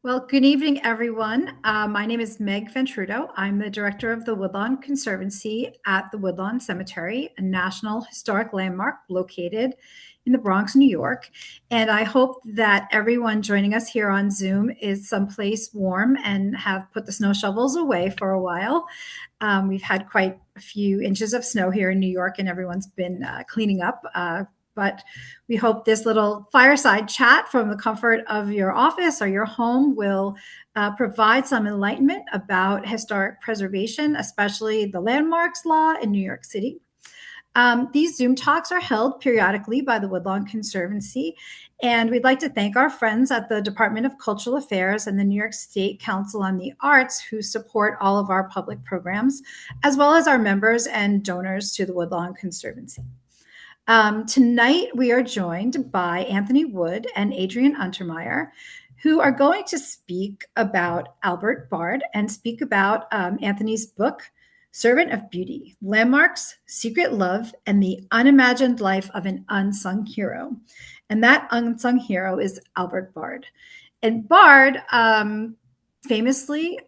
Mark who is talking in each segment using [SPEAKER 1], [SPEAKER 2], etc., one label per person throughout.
[SPEAKER 1] Well, good evening, everyone. My name is Meg Ventrudo. I'm the director of the Woodlawn Conservancy at the Woodlawn Cemetery, a national historic landmark located in the Bronx, New York. And I hope that everyone joining us here on Zoom is someplace warm and have put the snow shovels away for a while. We've had quite a few inches of snow here in New York, and everyone's been cleaning up. But we hope this little fireside chat from the comfort of your office or your home will provide some enlightenment about historic preservation, especially the landmarks law in New York City. These Zoom talks are held periodically by the Woodlawn Conservancy, and we'd like to thank our friends at the Department of Cultural Affairs and the New York State Council on the Arts who support all of our public programs, as well as our members and donors to the Woodlawn Conservancy. Tonight, we are joined by Anthony Wood and Adrian Untermyer, who are going to speak about Albert Bard and speak about Anthony's book, Servant of Beauty, Landmarks, Secret Love, and the Unimagined Life of an Unsung Hero. And that unsung hero is Albert Bard. And Bard famously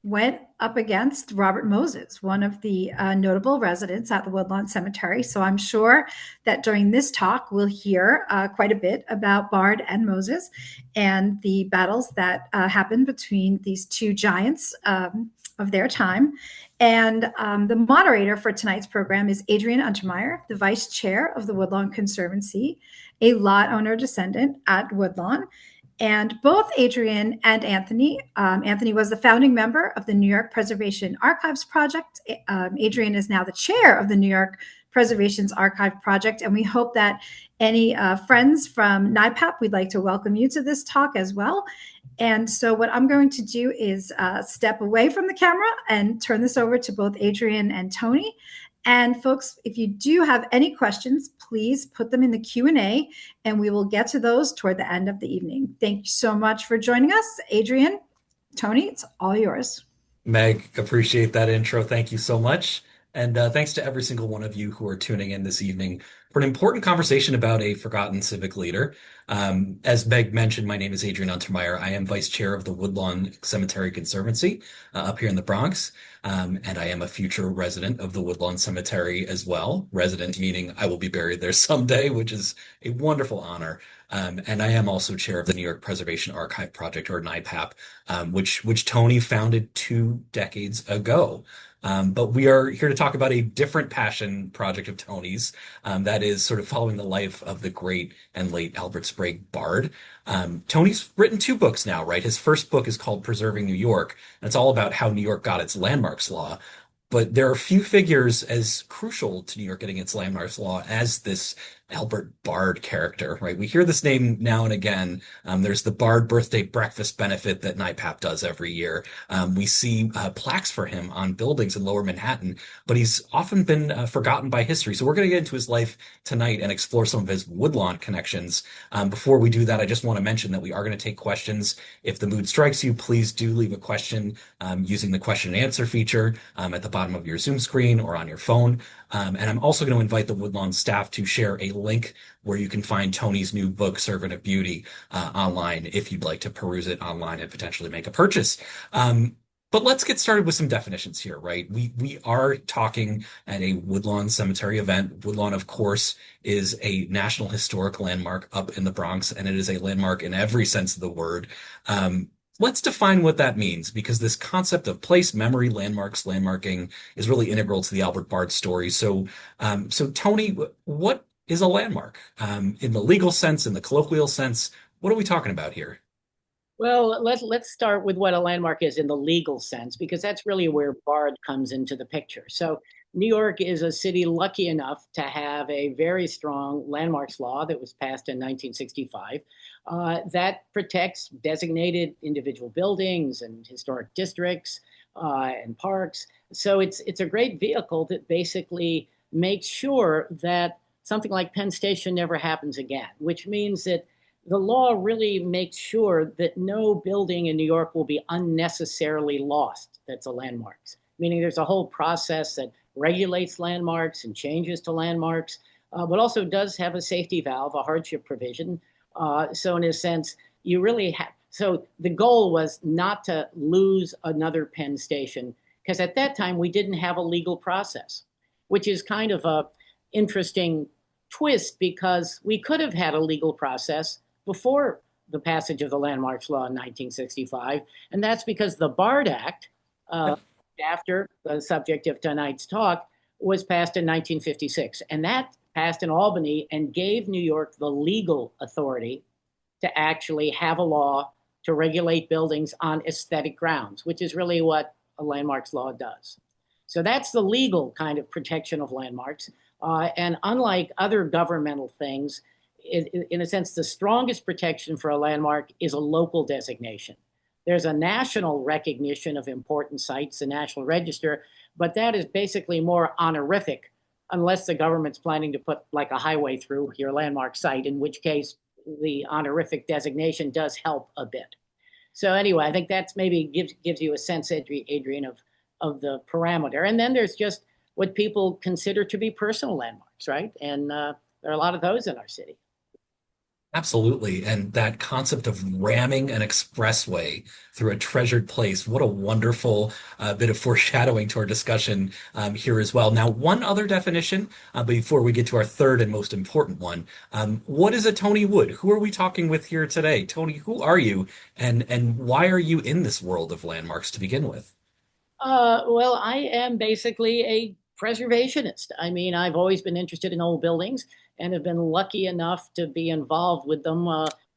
[SPEAKER 1] went up against Robert Moses, one of the notable residents at the Woodlawn Cemetery. So I'm sure that during this talk, we'll hear quite a bit about Bard and Moses and the battles that happened between these two giants of their time. And the moderator for tonight's program is Adrian Untermyer, the vice chair of the Woodlawn Conservancy, a lot owner descendant at Woodlawn. And both Adrian and Anthony, Anthony was the founding member of the New York Preservation Archives Project. Adrian is now the chair of the New York Preservation's Archive Project. And we hope that any friends from NIPAP, we'd like to welcome you to this talk as well. And so what I'm going to do is step away from the camera and turn this over to both Adrian and Tony. And folks, if you do have any questions, please put them in the Q&A and we will get to those toward the end of the evening. Thank you so much for joining us. Adrian, Tony, it's all yours.
[SPEAKER 2] Meg, appreciate that intro. Thank you so much. And thanks to every single one of you who are tuning in this evening for an important conversation about a forgotten civic leader. As Meg mentioned, my name is Adrian Untermyer. I am vice chair of the Woodlawn Cemetery Conservancy up here in the Bronx. And I am a future resident of the Woodlawn Cemetery as well. Resident meaning I will be buried there someday, which is a wonderful honor. And I am also chair of the New York Preservation Archive Project, or NIPAP, which Tony founded 2 decades ago. But we are here to talk about a different passion project of Tony's, that is sort of following the life of the great and late Albert Sprague Bard. Tony's written 2 books now, right? His first book is called Preserving New York, and it's all about how New York got its landmarks law. But there are few figures as crucial to New York getting its landmarks law as this Albert Bard character, right? We hear this name now and again. There's the Bard birthday breakfast benefit that NIPAP does every year. We see plaques for him on buildings in Lower Manhattan, but he's often been forgotten by history. So we're going to get into his life tonight and explore some of his Woodlawn connections. Before we do that, I just want to mention that we are going to take questions. If the mood strikes you, please do leave a question using the question and answer feature at the bottom of your Zoom screen or on your phone. And I'm also going to invite the Woodlawn staff to share a link where you can find Tony's new book, Servant of Beauty, online if you'd like to peruse it online and potentially make a purchase. But let's get started with some definitions here, right? We are talking at a Woodlawn Cemetery event. Woodlawn, of course, is a National Historic Landmark up in the Bronx, and it is a landmark in every sense of the word. Let's define what that means, because this concept of place, memory, landmarks, landmarking is really integral to the Albert Bard story. So Tony, what is a landmark? In the legal sense, in the colloquial sense, what are we talking about here?
[SPEAKER 3] Well, let's start with what a landmark is in the legal sense, because that's really where Bard comes into the picture. So New York is a city lucky enough to have a very strong landmarks law that was passed in 1965 that protects designated individual buildings and historic districts and parks. So it's a great vehicle that basically makes sure that something like Penn Station never happens again, which means that the law really makes sure that no building in New York will be unnecessarily lost that's a landmarks, meaning there's a whole process that regulates landmarks and changes to landmarks, but also does have a safety valve, a hardship provision. So in a sense, you really So the goal was not to lose another Penn Station, because at that time we didn't have a legal process, which is kind of a interesting twist, because we could have had a legal process before the passage of the Landmarks Law in 1965, and that's because the Bard Act, after the subject of tonight's talk, was passed in 1956, and that passed in Albany and gave New York the legal authority to actually have a law to regulate buildings on aesthetic grounds, which is really what a landmarks law does. So that's the legal kind of protection of landmarks. And unlike other governmental things, in a sense, the strongest protection for a landmark is a local designation. There's a national recognition of important sites, the National Register, but that is basically more honorific, unless the government's planning to put like a highway through your landmark site, in which case the honorific designation does help a bit. So anyway, I think that's maybe gives you a sense, Adrian, of the parameter. And then there's just what people consider to be personal landmarks, right? And there are a lot of those in our city.
[SPEAKER 2] Absolutely. And that concept of ramming an expressway through a treasured place, what a wonderful bit of foreshadowing to our discussion here as well. Now, one other definition before we get to our third and most important one. What is a Tony Wood? Who are we talking with here today? Tony, who are you, and why are you in this world of landmarks to begin with?
[SPEAKER 3] Well, I am basically a preservationist. I mean, I've always been interested in old buildings and have been lucky enough to be involved with them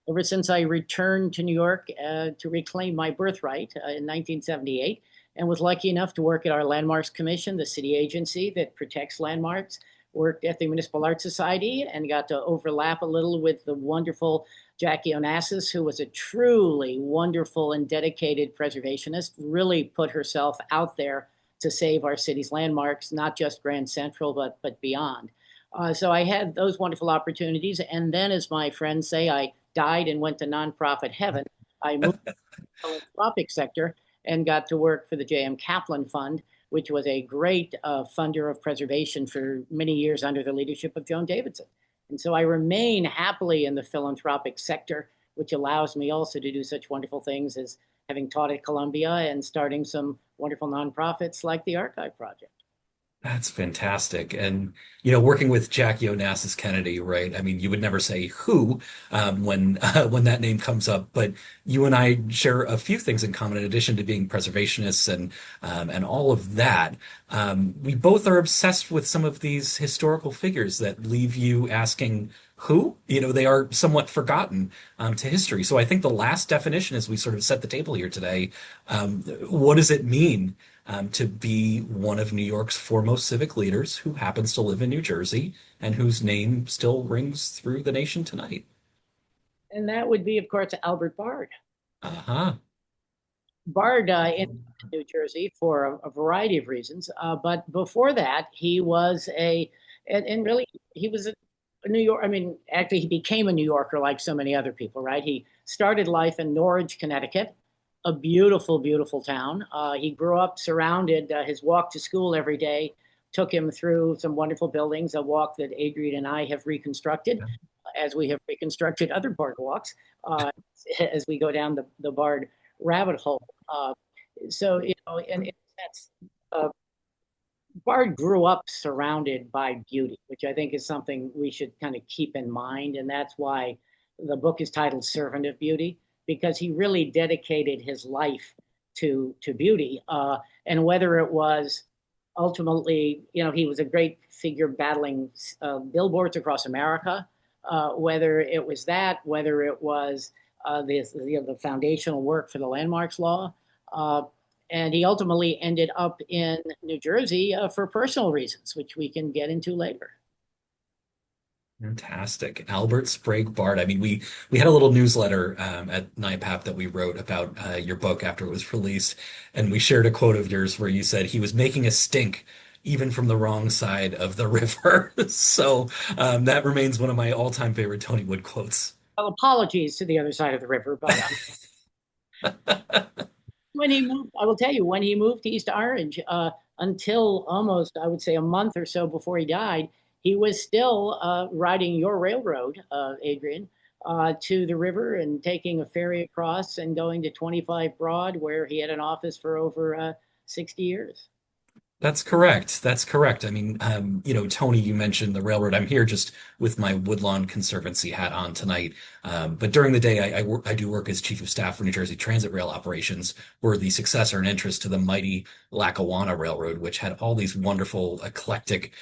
[SPEAKER 3] ever since I returned to New York to reclaim my birthright in 1978, and was lucky enough to work at our Landmarks Commission, the city agency that protects landmarks. Worked at the Municipal Art Society and got to overlap a little with the wonderful Jackie Onassis, who was a truly wonderful and dedicated preservationist, really put herself out there to save our city's landmarks, not just Grand Central, but beyond. So I had those wonderful opportunities. And then, as my friends say, I died and went to nonprofit heaven. I moved to the philanthropic sector and got to work for the J.M. Kaplan Fund, which was a great funder of preservation for many years under the leadership of Joan Davidson. And so I remain happily in the philanthropic sector, which allows me also to do such wonderful things as having taught at Columbia and starting some wonderful nonprofits like the Archive Project.
[SPEAKER 2] That's fantastic. And, you know, working with Jackie Onassis Kennedy, right? I mean, you would never say who when that name comes up, but you and I share a few things in common in addition to being preservationists and all of that. We both are obsessed with some of these historical figures that leave you asking who? You know, they are somewhat forgotten to history. So I think the last definition, as we sort of set the table here today, what does it mean to be one of New York's foremost civic leaders who happens to live in New Jersey and whose name still rings through the nation tonight?
[SPEAKER 3] And that would be, of course, Albert Bard.
[SPEAKER 2] Uh-huh.
[SPEAKER 3] Bard in New Jersey for a variety of reasons. But before that, he was and really, he was a New York. I mean, actually, he became a New Yorker like so many other people, right? He started life in Norwich, Connecticut, a beautiful, beautiful town. He grew up surrounded, his walk to school every day took him through some wonderful buildings, a walk that Adrian and I have reconstructed, as we have reconstructed other Bard walks, as we go down the Bard rabbit hole. So, you know, and that's, Bard grew up surrounded by beauty, which I think is something we should kind of keep in mind. And that's why the book is titled Servant of Beauty, because he really dedicated his life to beauty. And whether it was ultimately, you know, he was a great figure battling billboards across America, whether it was that, whether it was the foundational work for the Landmarks Law. And he ultimately ended up in New Jersey for personal reasons, which we can get into later.
[SPEAKER 2] Fantastic. Albert Sprague Bard. I mean, we had a little newsletter at NIPAP that we wrote about your book after it was released, and we shared a quote of yours where you said he was making a stink even from the wrong side of the river. So that remains one of my all-time favorite Tony Wood quotes.
[SPEAKER 3] Well, apologies to the other side of the river, but when he moved, I will tell you, when he moved to East Orange, until almost, I would say, a month or so before he died, he was still riding your railroad, Adrian, to the river and taking a ferry across and going to 25 Broad, where he had an office for over 60 years.
[SPEAKER 2] That's correct. That's correct. I mean, Tony, you mentioned the railroad. I'm here just with my Woodlawn Conservancy hat on tonight. But during the day, I do work as chief of staff for New Jersey Transit Rail Operations. We're the successor and interest to the mighty Lackawanna Railroad, which had all these wonderful, eclectic,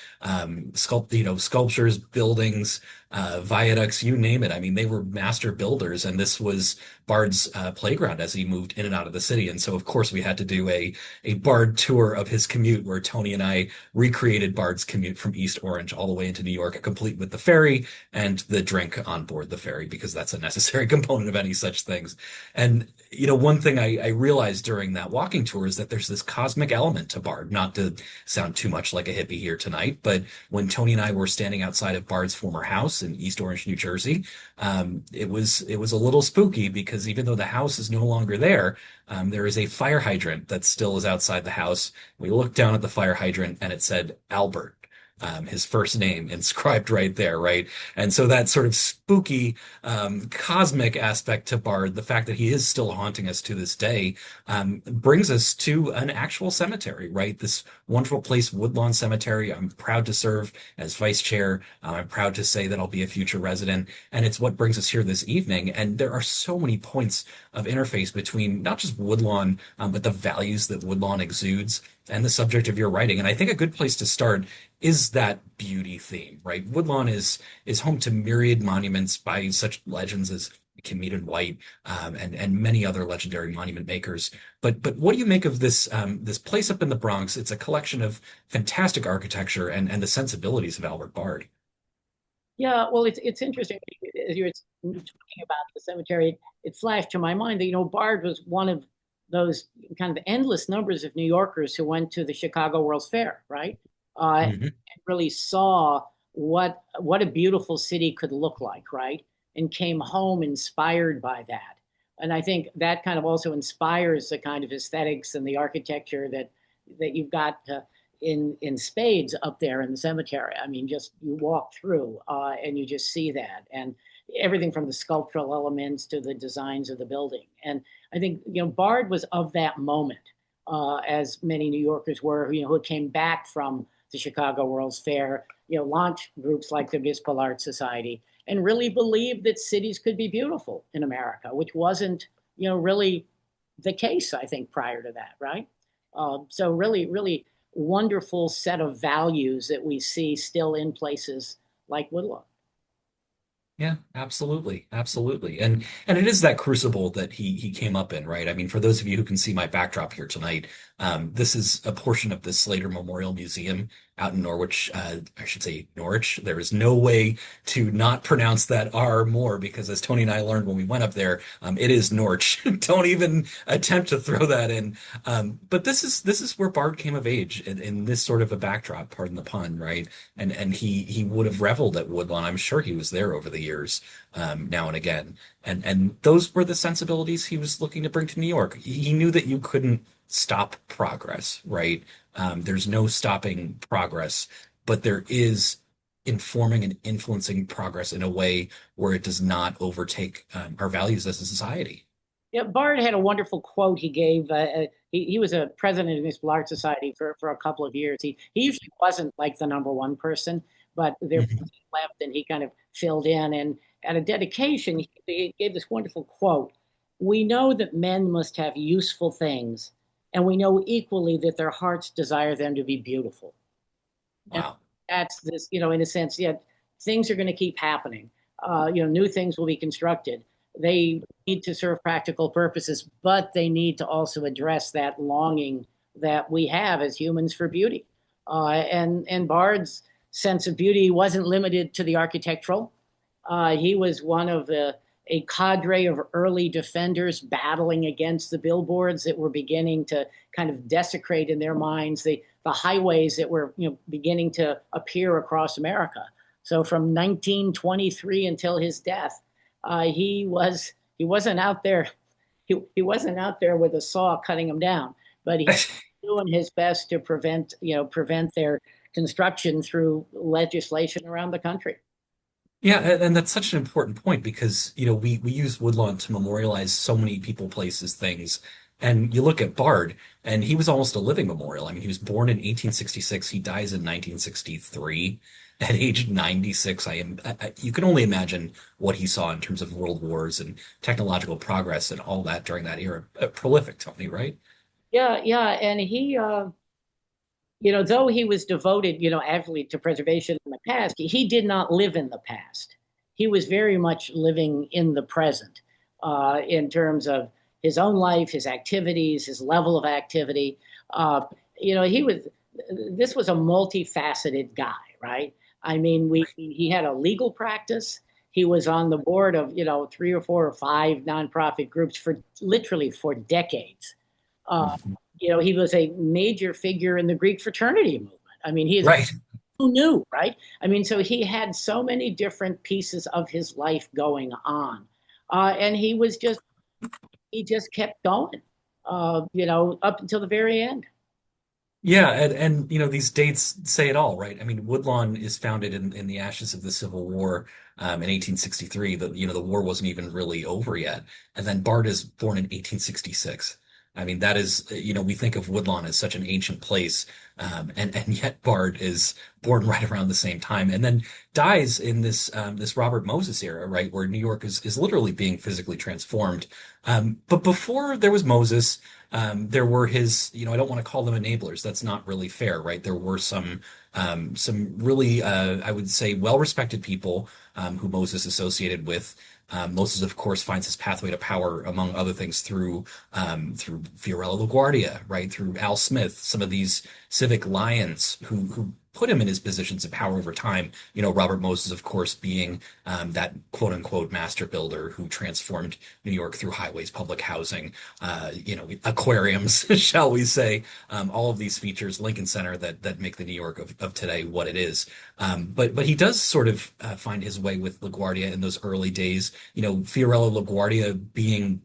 [SPEAKER 2] sculptures, buildings, viaducts, you name it. I mean, they were master builders, and this was Bard's playground as he moved in and out of the city. And so, of course, we had to do a Bard tour of his commute where Tony and I recreated Bard's commute from East Orange all the way into New York, complete with the ferry and the drink on board the ferry, because that's a necessary component of any such things. And, one thing I realized during that walking tour is that there's this cosmic element to Bard, not to sound too much like a hippie here tonight, but when Tony and I were standing outside of Bard's former house in East Orange, New Jersey, it was a little spooky because even though the house is no longer there, there is a fire hydrant that still is outside the house. We looked down at the fire hydrant and it said Albert, his first name inscribed right there, right? And so that sort of spooky, cosmic aspect to Bard, the fact that he is still haunting us to this day, brings us to an actual cemetery, right? This wonderful place, Woodlawn Cemetery. I'm proud to serve as vice chair. I'm proud to say that I'll be a future resident, and it's what brings us here this evening. And there are so many points of interface between not just Woodlawn, but the values that Woodlawn exudes and the subject of your writing. And I think a good place to start is that beauty theme, right? Woodlawn is home to myriad monuments by such legends as Kenmade White, and many other legendary monument makers. But what do you make of this place up in the Bronx? It's a collection of fantastic architecture and the sensibilities of Albert Bard.
[SPEAKER 3] Yeah, well, it's interesting as you were talking about the cemetery. It flashed to my mind that Bard was one of those kind of endless numbers of New Yorkers who went to the Chicago World's Fair, right?
[SPEAKER 2] Hmm.
[SPEAKER 3] And really saw what a beautiful city could look like, right? And came home inspired by that. And I think that kind of also inspires the kind of aesthetics and the architecture that you've got in spades up there in the cemetery. I mean, just you walk through and you just see that, and everything from the sculptural elements to the designs of the building. And I think Bard was of that moment, as many New Yorkers were, who came back from the Chicago World's Fair, launched groups like the Municipal Art Society, and really believed that cities could be beautiful in America, which wasn't, really the case, I think, prior to that, right? So really, really wonderful set of values that we see still in places like Woodlawn.
[SPEAKER 2] Yeah, absolutely. Absolutely. And it is that crucible that he came up in, right? I mean, for those of you who can see my backdrop here tonight, this is a portion of the Slater Memorial Museum out in Norwich. I should say Norwich. There is no way to not pronounce that R more because as Tony and I learned when we went up there, it is Norwich. Don't even attempt to throw that in. But this is where Bard came of age in this sort of a backdrop, pardon the pun, right? And he would have reveled at Woodlawn. I'm sure he was there over the years, now and again. And those were the sensibilities he was looking to bring to New York. He knew that you couldn't stop progress, right? There's no stopping progress, but there is informing and influencing progress in a way where it does not overtake our values as a society.
[SPEAKER 3] Yeah, Bard had a wonderful quote he gave. He was a president of the Municipal Art Society for a couple of years. He usually wasn't like the number one person, but there was
[SPEAKER 2] Mhm.
[SPEAKER 3] left and he kind of filled in. And at a dedication, he gave this wonderful quote. We know that men must have useful things, and we know equally that their hearts desire them to be beautiful. And
[SPEAKER 2] Wow.
[SPEAKER 3] that's this, in a sense, yeah, things are going to keep happening. New things will be constructed. They need to serve practical purposes, but they need to also address that longing that we have as humans for beauty. And Bard's sense of beauty wasn't limited to the architectural. He was one of a cadre of early defenders battling against the billboards that were beginning to kind of desecrate in their minds the highways that were beginning to appear across America. So from 1923 until his death, he wasn't out there he wasn't out there with a saw cutting them down, but he was doing his best to prevent their construction through legislation around the country.
[SPEAKER 2] Yeah, and that's such an important point because, we use Woodlawn to memorialize so many people, places, things. And you look at Bard, and he was almost a living memorial. I mean, he was born in 1866. He dies in 1963 at age 96. You can only imagine what he saw in terms of world wars and technological progress and all that during that era. Prolific, Tony, right?
[SPEAKER 3] Yeah, yeah, and he, though he was devoted, actually to preservation in the past, he did not live in the past. He was very much living in the present, in terms of his own life, his activities, his level of activity. He was. This was a multifaceted guy, right? I mean, he had a legal practice. He was on the board of, three or four or five nonprofit groups for literally for decades. Uh,
[SPEAKER 2] Mhm.
[SPEAKER 3] he was a major figure in the Greek fraternity movement. I mean, he is
[SPEAKER 2] Right.
[SPEAKER 3] who knew, right? I mean, so he had so many different pieces of his life going on, and he just kept going, up until the very end.
[SPEAKER 2] Yeah, and these dates say it all, right? I mean, Woodlawn is founded in the ashes of the Civil War in 1863. The war wasn't even really over yet, and then Bard is born in 1866. I mean, that is, we think of Woodlawn as such an ancient place, and yet Bard is born right around the same time, and then dies in this Robert Moses era, right, where New York is literally being physically transformed. But before there was Moses. There were I don't want to call them enablers. That's not really fair, right? There were some really, I would say, well-respected people who Moses associated with. Moses, of course, finds his pathway to power, among other things, through Fiorello LaGuardia, right? Through Al Smith, some of these civic lions who put him in his positions of power over time. Robert Moses, of course, being that quote unquote master builder who transformed New York through highways, public housing, aquariums, shall we say, all of these features, Lincoln Center, that make the New York of today what it is. But he does sort of find his way with LaGuardia in those early days. Fiorello LaGuardia being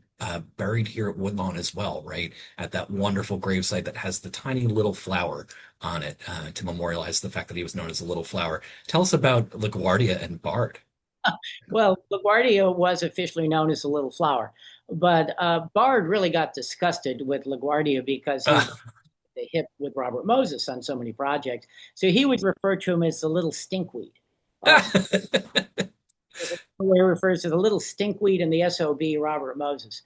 [SPEAKER 2] buried here at Woodlawn as well, right? At that wonderful gravesite that has the tiny little flower on it to memorialize the fact that he was known as a little flower. Tell us about LaGuardia and Bard.
[SPEAKER 3] Well, LaGuardia was officially known as the Little Flower, but Bard really got disgusted with LaGuardia because he was the hip with Robert Moses on so many projects. So he would refer to him as the little stinkweed. Uh, where he refers to the little stinkweed and the SOB, Robert Moses.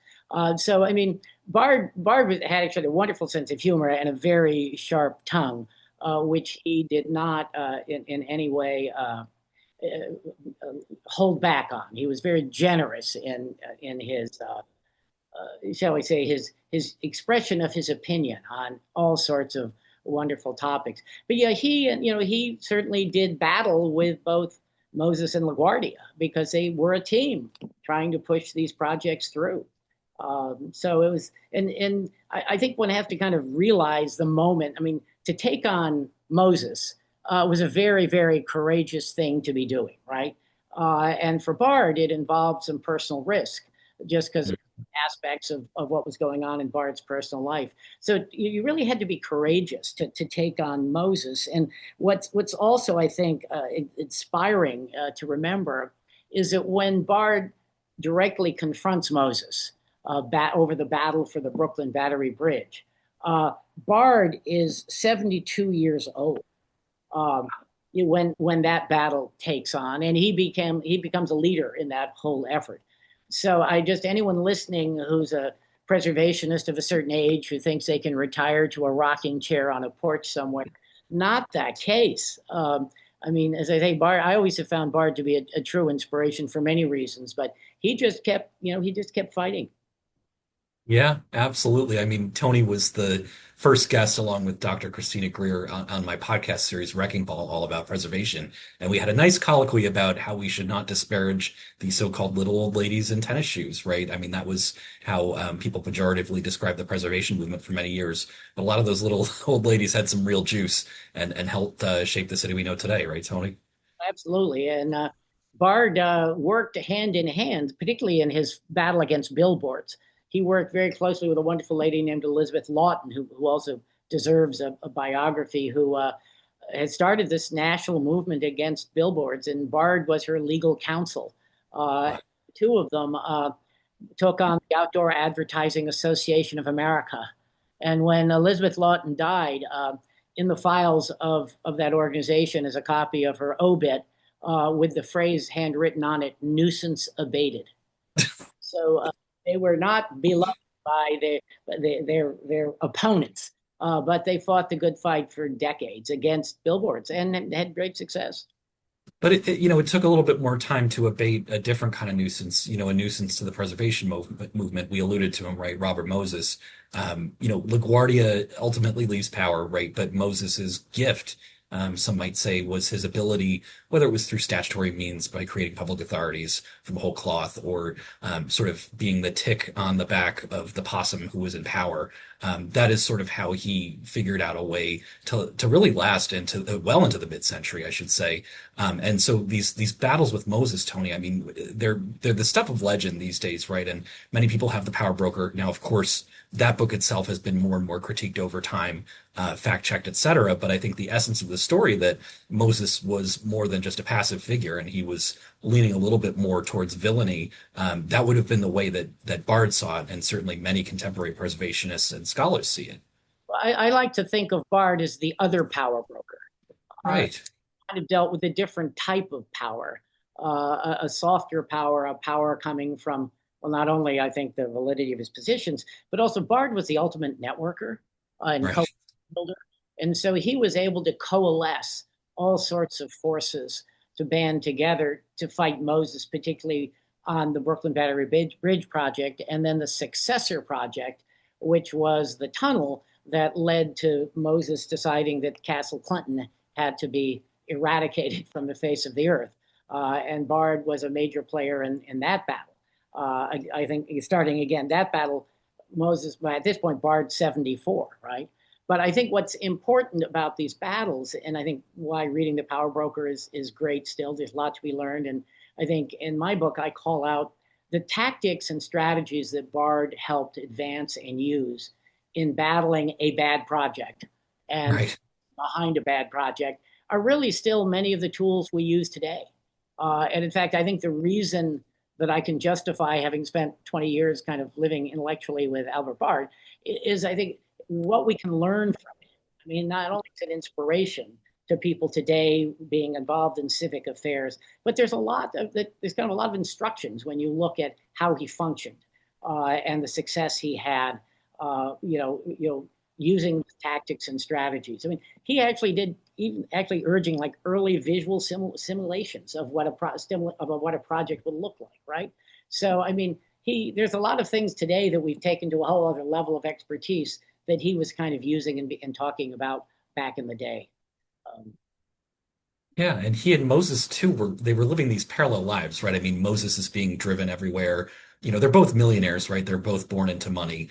[SPEAKER 3] So, I mean, Bard had actually a wonderful sense of humor and a very sharp tongue, which he did not in any way hold back on. He was very generous in his shall we say, his expression of his opinion on all sorts of wonderful topics. But yeah, he certainly did battle with both Moses and LaGuardia because they were a team trying to push these projects through. So it was, and I think one have to kind of realize the moment. I mean, to take on Moses was a very, very courageous thing to be doing, right? And for Bard, it involved some personal risk just because aspects of what was going on in Bard's personal life. So you really had to be courageous to take on Moses. And what's also, I think, inspiring to remember is that when Bard directly confronts Moses over the battle for the Brooklyn Battery Bridge, Bard is 72 years old. Um, when that battle takes on, and he becomes a leader in that whole effort. So anyone listening who's a preservationist of a certain age who thinks they can retire to a rocking chair on a porch somewhere, not that case. I mean, as I say, Bard, I always have found Bard to be a true inspiration for many reasons, but he just kept fighting.
[SPEAKER 2] Yeah, absolutely. I mean, Tony was the first guest, along with Dr. Christina Greer, on my podcast series, Wrecking Ball, all about preservation. And we had a nice colloquy about how we should not disparage the so-called little old ladies in tennis shoes, right? I mean, that was how people pejoratively described the preservation movement for many years. But a lot of those little old ladies had some real juice and helped shape the city we know today, right, Tony?
[SPEAKER 3] Absolutely. And Bard worked hand in hand, particularly in his battle against billboards. He worked very closely with a wonderful lady named Elizabeth Lawton, who also deserves a biography, who had started this national movement against billboards, and Bard was her legal counsel. Two of them took on the Outdoor Advertising Association of America. And when Elizabeth Lawton died, in the files of that organization is a copy of her obit with the phrase handwritten on it, nuisance abated. So they were not beloved by their opponents, but they fought the good fight for decades against billboards and had great success.
[SPEAKER 2] But it took a little bit more time to abate a different kind of nuisance, a nuisance to the preservation movement. We alluded to him, right? Robert Moses. LaGuardia ultimately leaves power, right? But Moses's gift, some might say, was his ability, whether it was through statutory means by creating public authorities from whole cloth, or sort of being the tick on the back of the possum who was in power. That is sort of how he figured out a way to really last into well into the mid-century, I should say. And so these battles with Moses, Tony, I mean, they're the stuff of legend these days, right? And many people have the Power Broker. Now, of course, that book itself has been more and more critiqued over time, fact-checked, etc. But I think the essence of the story, that Moses was more than just a passive figure, and he was leaning a little bit more towards villainy, that would have been the way that Bard saw it, and certainly many contemporary preservationists and scholars see it.
[SPEAKER 3] I like to think of Bard as the other power broker.
[SPEAKER 2] Right.
[SPEAKER 3] Kind of dealt with a different type of power, a softer power, a power coming from, well, not only, I think, the validity of his positions, but also Bard was the ultimate networker and
[SPEAKER 2] Right.
[SPEAKER 3] co-builder. And so he was able to coalesce all sorts of forces to band together to fight Moses, particularly on the Brooklyn Battery Bridge project, and then the successor project, which was the tunnel that led to Moses deciding that Castle Clinton had to be eradicated from the face of the earth. And Bard was a major player in that battle. I think starting again, that battle, Moses, at this point, Bard's 74, right? But I think what's important about these battles, and I think why reading The Power Broker is great still, there's a lot to be learned. And I think in my book, I call out the tactics and strategies that Bard helped advance and use in battling a bad project and
[SPEAKER 2] Right.
[SPEAKER 3] behind a bad project are really still many of the tools we use today. And in fact, I think the reason that I can justify having spent 20 years kind of living intellectually with Albert Bard is, I think, what we can learn from it. I mean, not only is it inspiration to people today being involved in civic affairs, but there's kind of a lot of instructions when you look at how he functioned and the success he had, using tactics and strategies. I mean, he actually did, even actually urging like early visual simulations of what a project would look like, right? So, I mean, there's a lot of things today that we've taken to a whole other level of expertise that he was kind of using and talking about back in the day.
[SPEAKER 2] Yeah, and he and Moses too were living these parallel lives, right? I mean, Moses is being driven everywhere. They're both millionaires, right? They're both born into money.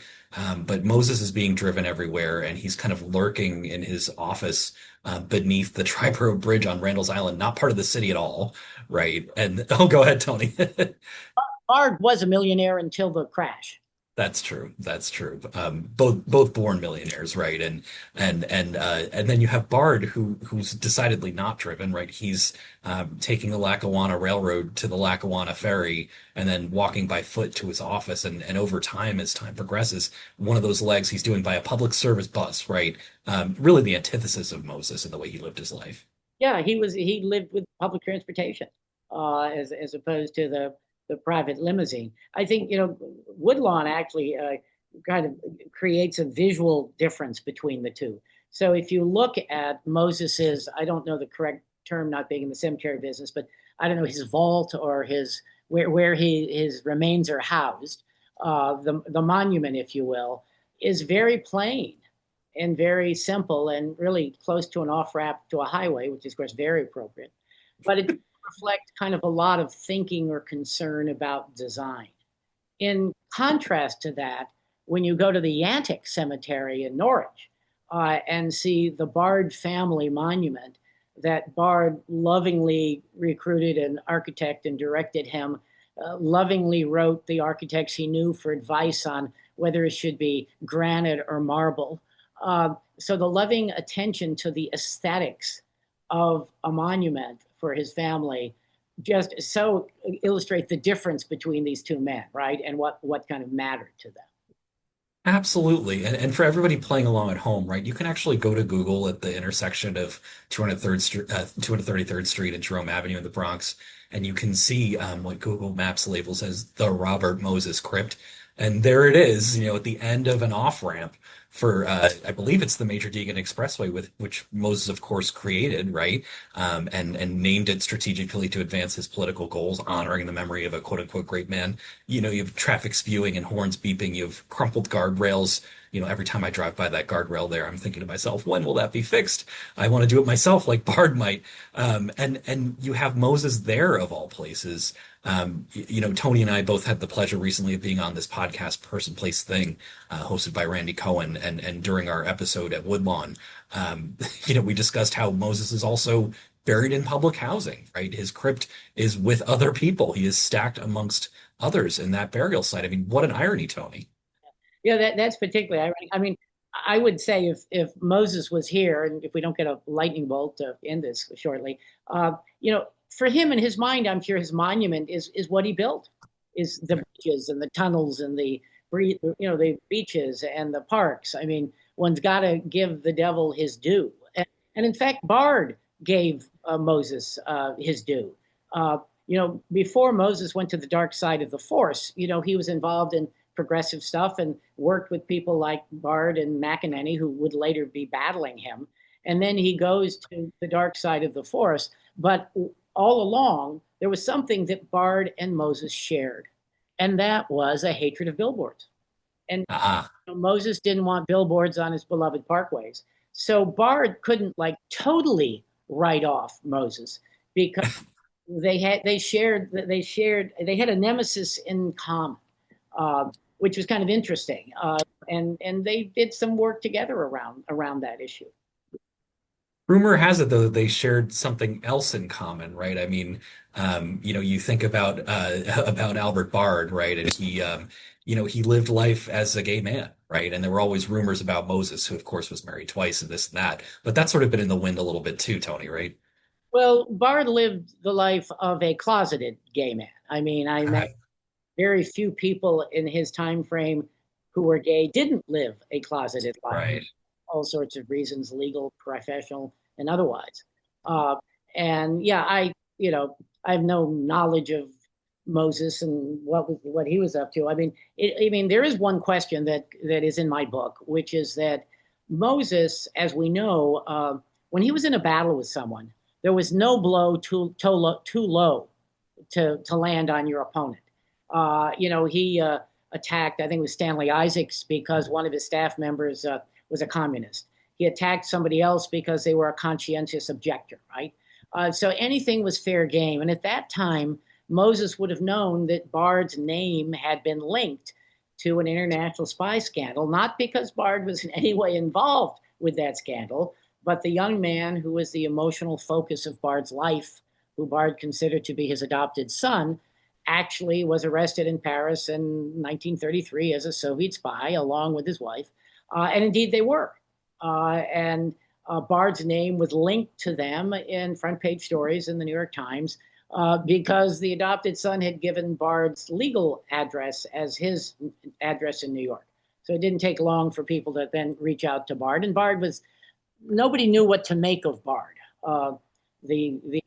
[SPEAKER 2] But Moses is being driven everywhere, and he's kind of lurking in his office beneath the Triborough Bridge on Randall's Island, not part of the city at all, right? And oh, go ahead, Tony.
[SPEAKER 3] Bard was a millionaire until the crash.
[SPEAKER 2] That's true. That's true. Both born millionaires, right? And then you have Bard, who's decidedly not driven, right? He's taking the Lackawanna Railroad to the Lackawanna Ferry, and then walking by foot to his office. And over time, as time progresses, one of those legs he's doing by a public service bus, right? Really the antithesis of Moses in the way he lived his life.
[SPEAKER 3] Yeah, he lived with public transportation as opposed to the private limousine. I think, Woodlawn actually kind of creates a visual difference between the two. So if you look at Moses's, I don't know the correct term, not being in the cemetery business, but I don't know, his vault or where his remains are housed, the monument, if you will, is very plain and very simple and really close to an off-ramp to a highway, which is, of course, very appropriate. But it reflect kind of a lot of thinking or concern about design. In contrast to that, when you go to the Yantic Cemetery in Norwich and see the Bard family monument that Bard lovingly recruited an architect and directed him, lovingly wrote the architects he knew for advice on whether it should be granite or marble. So the loving attention to the aesthetics of a monument for his family just so illustrate the difference between these two men, right? And what kind of mattered to them.
[SPEAKER 2] Absolutely. And for everybody playing along at home, right, you can actually go to Google at the intersection of 233rd Street and Jerome Avenue in the Bronx, and you can see what Google Maps labels as the Robert Moses Crypt. And there it is, at the end of an off-ramp for, I believe it's the Major Deegan Expressway, with which Moses, of course, created, right? And named it strategically to advance his political goals, honoring the memory of a quote-unquote great man. You have traffic spewing and horns beeping. You have crumpled guardrails. Every time I drive by that guardrail there, I'm thinking to myself, when will that be fixed? I want to do it myself, like Bard might. And you have Moses there of all places. Tony and I both had the pleasure recently of being on this podcast, Person, Place, Thing, hosted by Randy Cohen, and during our episode at Woodlawn, we discussed how Moses is also buried in public housing, right? His crypt is with other people. He is stacked amongst others in that burial site. I mean, what an irony, Tony.
[SPEAKER 3] Yeah, that's particularly ironic. I mean, I would say if Moses was here, and if we don't get a lightning bolt to end this shortly, for him in his mind, I'm sure his monument is what he built, is the bridges and the tunnels and the beaches and the parks. I mean, one's got to give the devil his due, and in fact, Bard gave Moses his due. Before Moses went to the dark side of the force, he was involved in progressive stuff and worked with people like Bard and McEnany, who would later be battling him. And then he goes to the dark side of the force. But all along, there was something that Bard and Moses shared, and that was a hatred of billboards. And Moses didn't want billboards on his beloved parkways. So Bard couldn't totally write off Moses because they had a nemesis in common, which was kind of interesting. And they did some work together around that issue.
[SPEAKER 2] Rumor has it, though, that they shared something else in common, right? I mean, you think about Albert Bard, right? And he lived life as a gay man, right? And there were always rumors about Moses, who, of course, was married twice and this and that. But that's sort of been in the wind a little bit too, Tony, right?
[SPEAKER 3] Well, Bard lived the life of a closeted gay man. I mean, I met very few people in his time frame who were gay didn't live a closeted life.
[SPEAKER 2] Right.
[SPEAKER 3] All sorts of reasons, legal, professional, and otherwise. And yeah, I have no knowledge of Moses and what he was up to. I mean, there is one question that is in my book, which is that Moses, as we know, when he was in a battle with someone, there was no blow too low to land on your opponent. He attacked, I think it was Stanley Isaacs, because one of his staff members was a communist. He attacked somebody else because they were a conscientious objector, right? So anything was fair game. And at that time, Moses would have known that Bard's name had been linked to an international spy scandal, not because Bard was in any way involved with that scandal, but the young man who was the emotional focus of Bard's life, who Bard considered to be his adopted son, actually was arrested in Paris in 1933 as a Soviet spy, along with his wife. And indeed they were. And Bard's name was linked to them in front page stories in the New York Times because the adopted son had given Bard's legal address as his address in New York. So it didn't take long for people to then reach out to Bard. And nobody knew what to make of Bard. The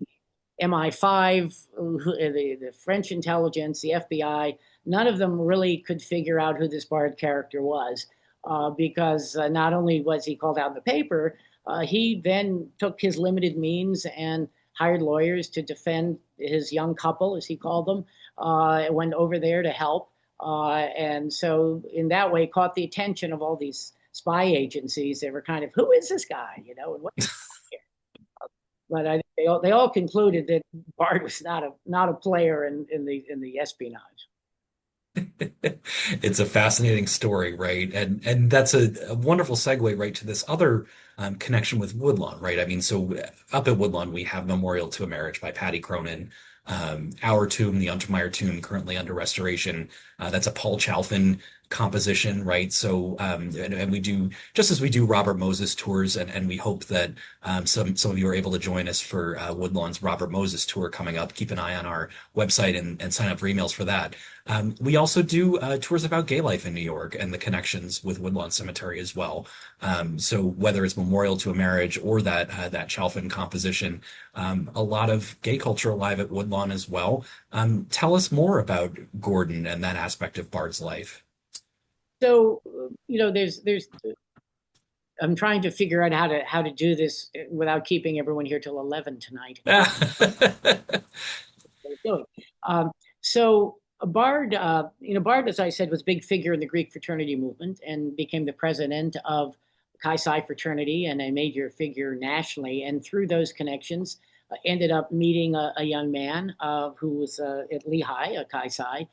[SPEAKER 3] MI5, the French intelligence, the FBI, none of them really could figure out who this Bard character was. Because not only was he called out in the paper, he then took his limited means and hired lawyers to defend his young couple, as he called them, went over there to help. And so in that way caught the attention of all these spy agencies. They were kind of, who is this guy? And what? But I think they all concluded that Bard was not a player in the espionage.
[SPEAKER 2] It's a fascinating story, right? And that's a wonderful segue right to this other connection with Woodlawn, right? I mean, so up at Woodlawn, we have Memorial to a Marriage by Patty Cronin. Our tomb, the Untermyer tomb, currently under restoration. That's a Paul Chalfin composition, right? So, and we do, just as we do Robert Moses tours, and we hope that some of you are able to join us for Woodlawn's Robert Moses tour coming up. Keep an eye on our website and sign up for emails for that. We also do tours about gay life in New York and the connections with Woodlawn Cemetery as well. So whether it's Memorial to a Marriage or that Chalfin composition, a lot of gay culture alive at Woodlawn as well. Tell us more about Gordon and that aspect of Bard's life.
[SPEAKER 3] So, there's I'm trying to figure out how to do this without keeping everyone here till 11 tonight. Doing. So Bard, Bard, as I said, was a big figure in the Greek fraternity movement and became the president of Chi Psi fraternity and a major figure nationally. And through those connections, ended up meeting a young man who was at Lehigh, a Chi Psi.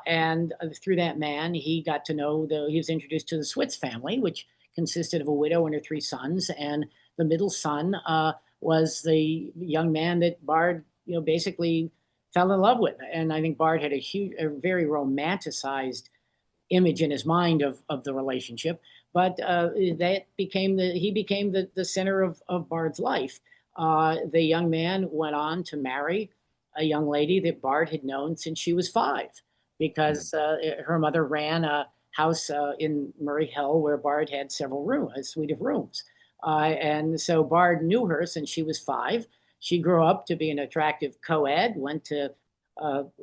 [SPEAKER 3] And through that man, he got to know he was introduced to the Switz family, which consisted of a widow and her three sons. And the middle son was the young man that Bard, basically fell in love with. And I think Bard had a very romanticized image in his mind of the relationship. But he became the center of Bard's life. The young man went on to marry a young lady that Bard had known since she was 5, because her mother ran a house in Murray Hill where Bard had a suite of rooms. And so Bard knew her since she was 5. She grew up to be an attractive co-ed, went up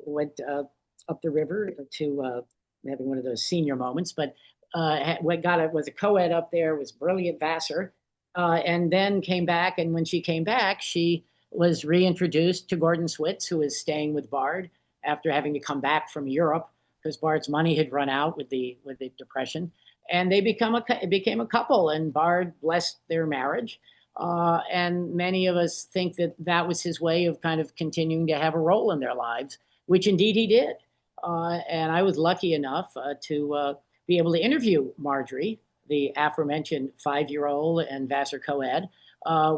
[SPEAKER 3] the river to having one of those senior moments, but was a co-ed up there, was brilliant Vassar, and then came back. And when she came back, she was reintroduced to Gordon Switz, who was staying with Bard after having to come back from Europe because Bard's money had run out with the Depression. And they became a couple, and Bard blessed their marriage. And many of us think that was his way of kind of continuing to have a role in their lives, which indeed he did. And I was lucky enough to be able to interview Marjorie, the aforementioned 5-year-old and Vassar co-ed,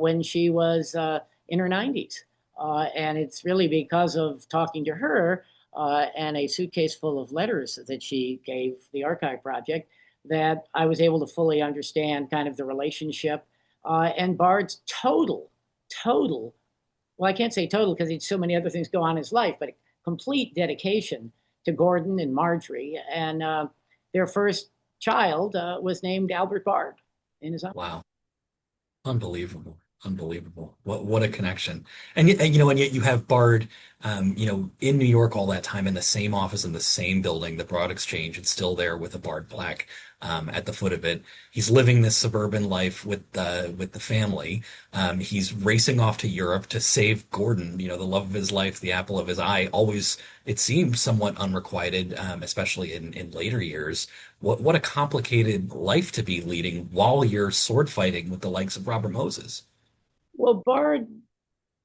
[SPEAKER 3] when she was in her 90s. And it's really because of talking to her and a suitcase full of letters that she gave the Archive Project that I was able to fully understand kind of the relationship and Bard's total, well, I can't say total because he had so many other things go on in his life, but complete dedication to Gordon and Marjorie. And their first child was named Albert Bard in his honor.
[SPEAKER 2] Wow. Unbelievable. Unbelievable. What a connection. And yet you have Bard, in New York all that time in the same office in the same building, the Broad Exchange. It's still there with a Bard plaque at the foot of it. He's living this suburban life with the family. He's racing off to Europe to save Gordon, the love of his life, the apple of his eye. Always, it seemed somewhat unrequited, especially in later years. What a complicated life to be leading while you're sword fighting with the likes of Robert Moses.
[SPEAKER 3] Well, Bard,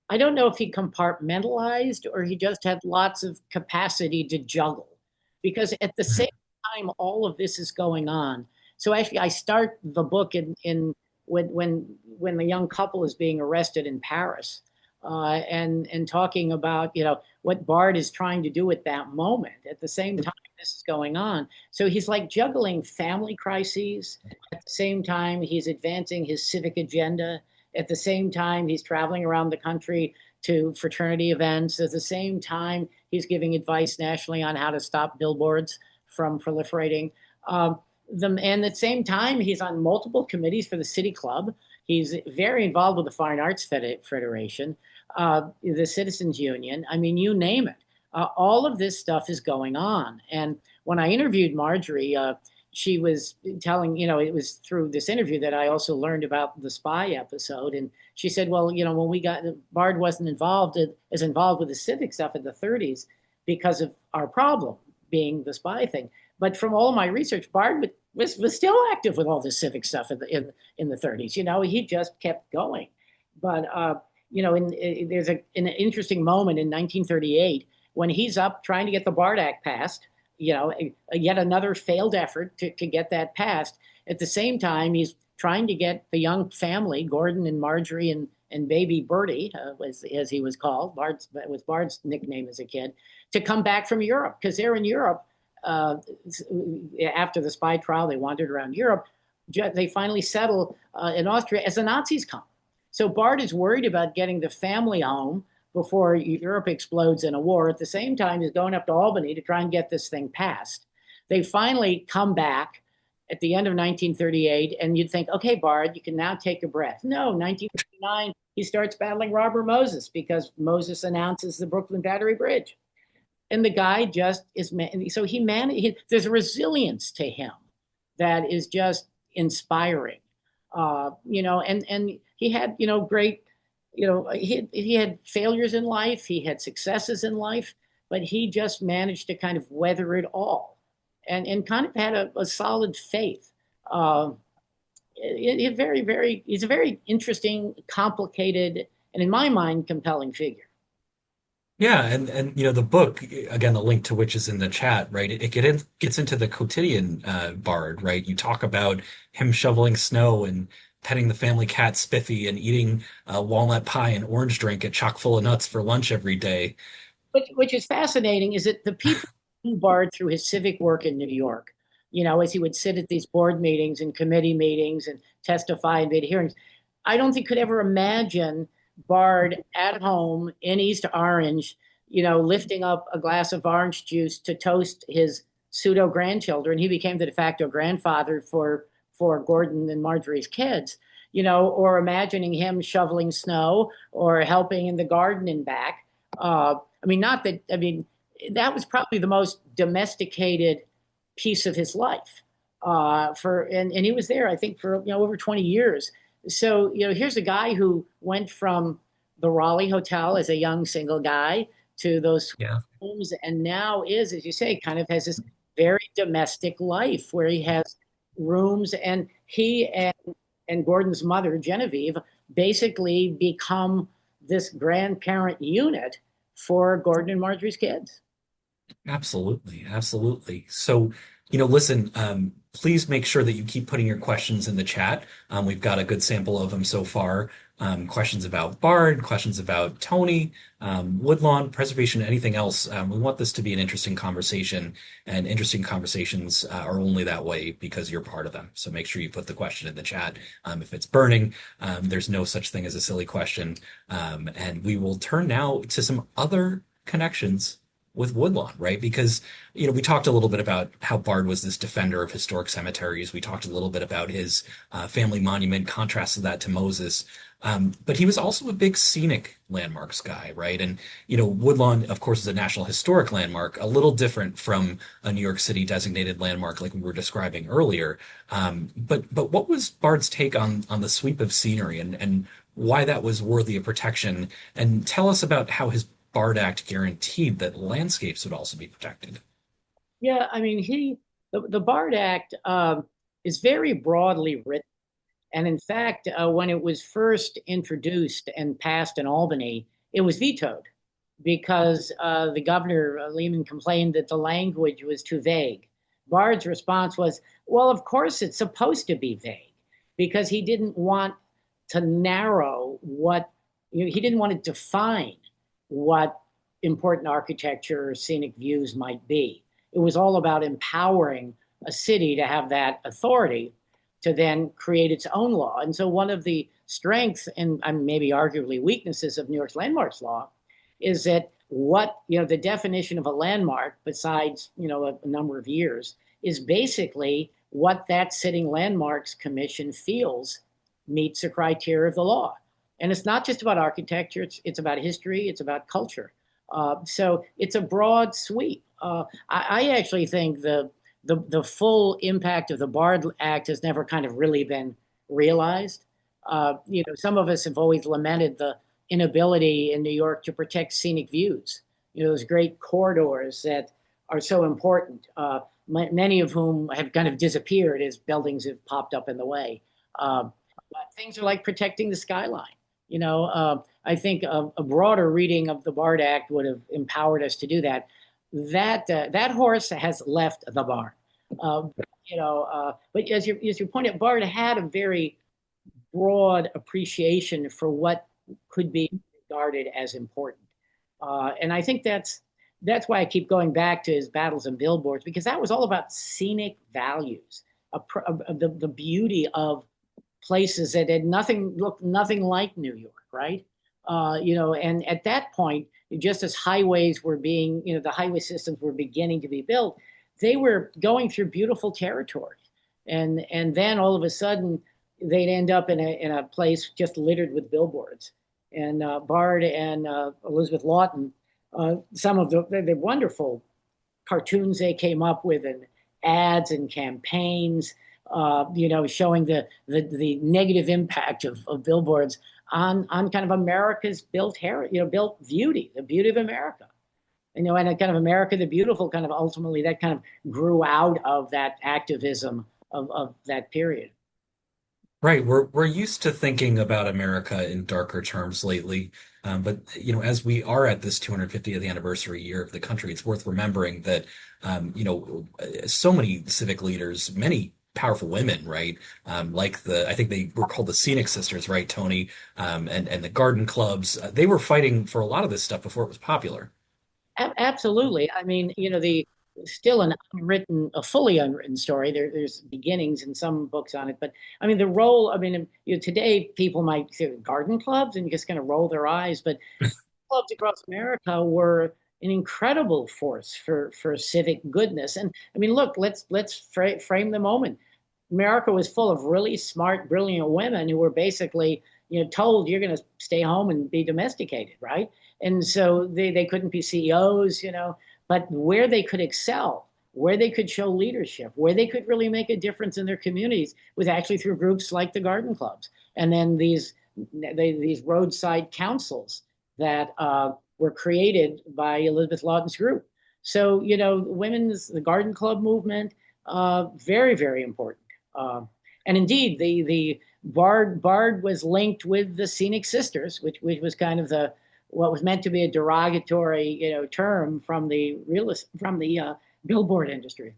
[SPEAKER 3] I don't know if he compartmentalized or he just had lots of capacity to juggle, because at the same time, all of this is going on. So actually, I start the book in when the young couple is being arrested in Paris, and talking about what Bard is trying to do at that moment. At the same time, this is going on. So he's like juggling family crises. At the same time, he's advancing his civic agenda. At the same time, he's traveling around the country to fraternity events. At the same time, he's giving advice nationally on how to stop billboards from proliferating. And at the same time, he's on multiple committees for the City Club. He's very involved with the Fine Arts Federation, the Citizens Union. I mean, you name it. All of this stuff is going on. And when I interviewed Marjorie, she was telling, it was through this interview that I also learned about the spy episode. And she said, well, when Bard wasn't involved with the civic stuff in the 30s because of our problem being the spy thing. But from all my research, Bard was still active with all this civic stuff in the 30s. He just kept going. But, there's an interesting moment in 1938 when he's up trying to get the Bard Act passed. Yet another failed effort to get that passed. At the same time, he's trying to get the young family, Gordon and Marjorie and baby Bertie, as he was called, was Bard's nickname as a kid, to come back from Europe, because they're in Europe after the spy trial, they wandered around Europe. They finally settle in Austria as the Nazis come. So Bard is worried about getting the family home before Europe explodes in a war. At the same time, he's going up to Albany to try and get this thing passed. They finally come back at the end of 1938, and you'd think, okay, Bard, you can now take a breath. No, 1939, he starts battling Robert Moses because Moses announces the Brooklyn Battery Bridge. And the guy just is, so he managed, there's a resilience to him that is just inspiring. And he had, great, he had failures in life, he had successes in life, but he just managed to kind of weather it all and kind of had a solid faith. He's a very interesting, complicated, and in my mind, compelling figure.
[SPEAKER 2] Yeah, and the book again, the link to which is in the chat, right? Gets into the quotidian Bard, right? You talk about him shoveling snow and petting the family cat Spiffy and eating walnut pie and orange drink at chock full of nuts for lunch every day.
[SPEAKER 3] Which is fascinating is that the people who Bard through his civic work in New York, as he would sit at these board meetings and committee meetings and testify in big hearings, I don't think could ever imagine Bard at home in East Orange, lifting up a glass of orange juice to toast his pseudo grandchildren. He became the de facto grandfather for Gordon and Marjorie's kids, or imagining him shoveling snow or helping in the garden and back. That was probably the most domesticated piece of his life. And he was there, I think, for over 20 years. So, here's a guy who went from the Raleigh Hotel as a young single guy to those homes, and now is, as you say, kind of has this very domestic life where he has rooms, and he and Gordon's mother, Genevieve, basically become this grandparent unit for Gordon and Marjorie's kids.
[SPEAKER 2] Absolutely, absolutely. So, listen, please make sure that you keep putting your questions in the chat. We've got a good sample of them so far. Questions about Bard, questions about Tony, Woodlawn, preservation, anything else. We want this to be an interesting conversation, and interesting conversations are only that way because you're part of them. So make sure you put the question in the chat. If it's burning, there's no such thing as a silly question. And we will turn now to some other connections with Woodlawn, right? Because, we talked a little bit about how Bard was this defender of historic cemeteries. We talked a little bit about his family monument, contrasted that to Moses. But he was also a big scenic landmarks guy, right? And, Woodlawn, of course, is a National Historic Landmark, a little different from a New York City designated landmark like we were describing earlier. But what was Bard's take on the sweep of scenery and why that was worthy of protection? And tell us about how his Bard Act guaranteed that landscapes would also be protected.
[SPEAKER 3] Yeah, the Bard Act is very broadly written. And in fact, when it was first introduced and passed in Albany, it was vetoed because the governor, Lehman, complained that the language was too vague. Bard's response was, well, of course it's supposed to be vague, because he didn't want to narrow he didn't want to define what important architecture or scenic views might be. It was all about empowering a city to have that authority to then create its own law. And so one of the strengths and maybe arguably weaknesses of New York's landmarks law is that the definition of a landmark, besides, a number of years, is basically what that sitting landmarks commission feels meets the criteria of the law. And it's not just about architecture, it's about history, it's about culture. So it's a broad sweep. I actually think the full impact of the Bard Act has never kind of really been realized. Some of us have always lamented the inability in New York to protect scenic views. Those great corridors that are so important, many of whom have kind of disappeared as buildings have popped up in the way. But things are like protecting the skyline. I think a broader reading of the Bard Act would have empowered us to do that. That horse has left the barn. But as you pointed out, Bard had a very broad appreciation for what could be regarded as important. And I think that's that's why I keep going back to his battles and billboards, because that was all about scenic values, the beauty of places that had nothing looked nothing like New York, right? And at that point, just as highways were being, the highway systems were beginning to be built, they were going through beautiful territory, and then all of a sudden they'd end up in a place just littered with billboards. And Bard and Elizabeth Lawton, some of the wonderful cartoons they came up with, and ads and campaigns, showing the negative impact of billboards on kind of America's built heritage, built beauty, the beauty of America. And a kind of America the Beautiful kind of ultimately that kind of grew out of that activism of that period.
[SPEAKER 2] Right. We're used to thinking about America in darker terms lately. But as we are at this 250th anniversary year of the country, it's worth remembering that so many civic leaders, many powerful women, right? Like I think they were called the Scenic Sisters, right, Tony? And the garden clubs, they were fighting for a lot of this stuff before it was popular.
[SPEAKER 3] Absolutely. I mean, the still a fully unwritten story. There's beginnings in some books on it, but I mean, the role. I mean, today people might say garden clubs and just kind of roll their eyes, but clubs across America were an incredible force for civic goodness. And I mean, look, let's frame the moment. America was full of really smart, brilliant women who were basically, told you're going to stay home and be domesticated, right? And so they couldn't be CEOs, but where they could excel, where they could show leadership, where they could really make a difference in their communities was actually through groups like the garden clubs, and then these roadside councils that were created by Elizabeth Lawton's group. So the garden club movement, very, very important. And indeed, the Bard was linked with the Scenic Sisters, which was kind of what was meant to be a derogatory, term from the billboard industry.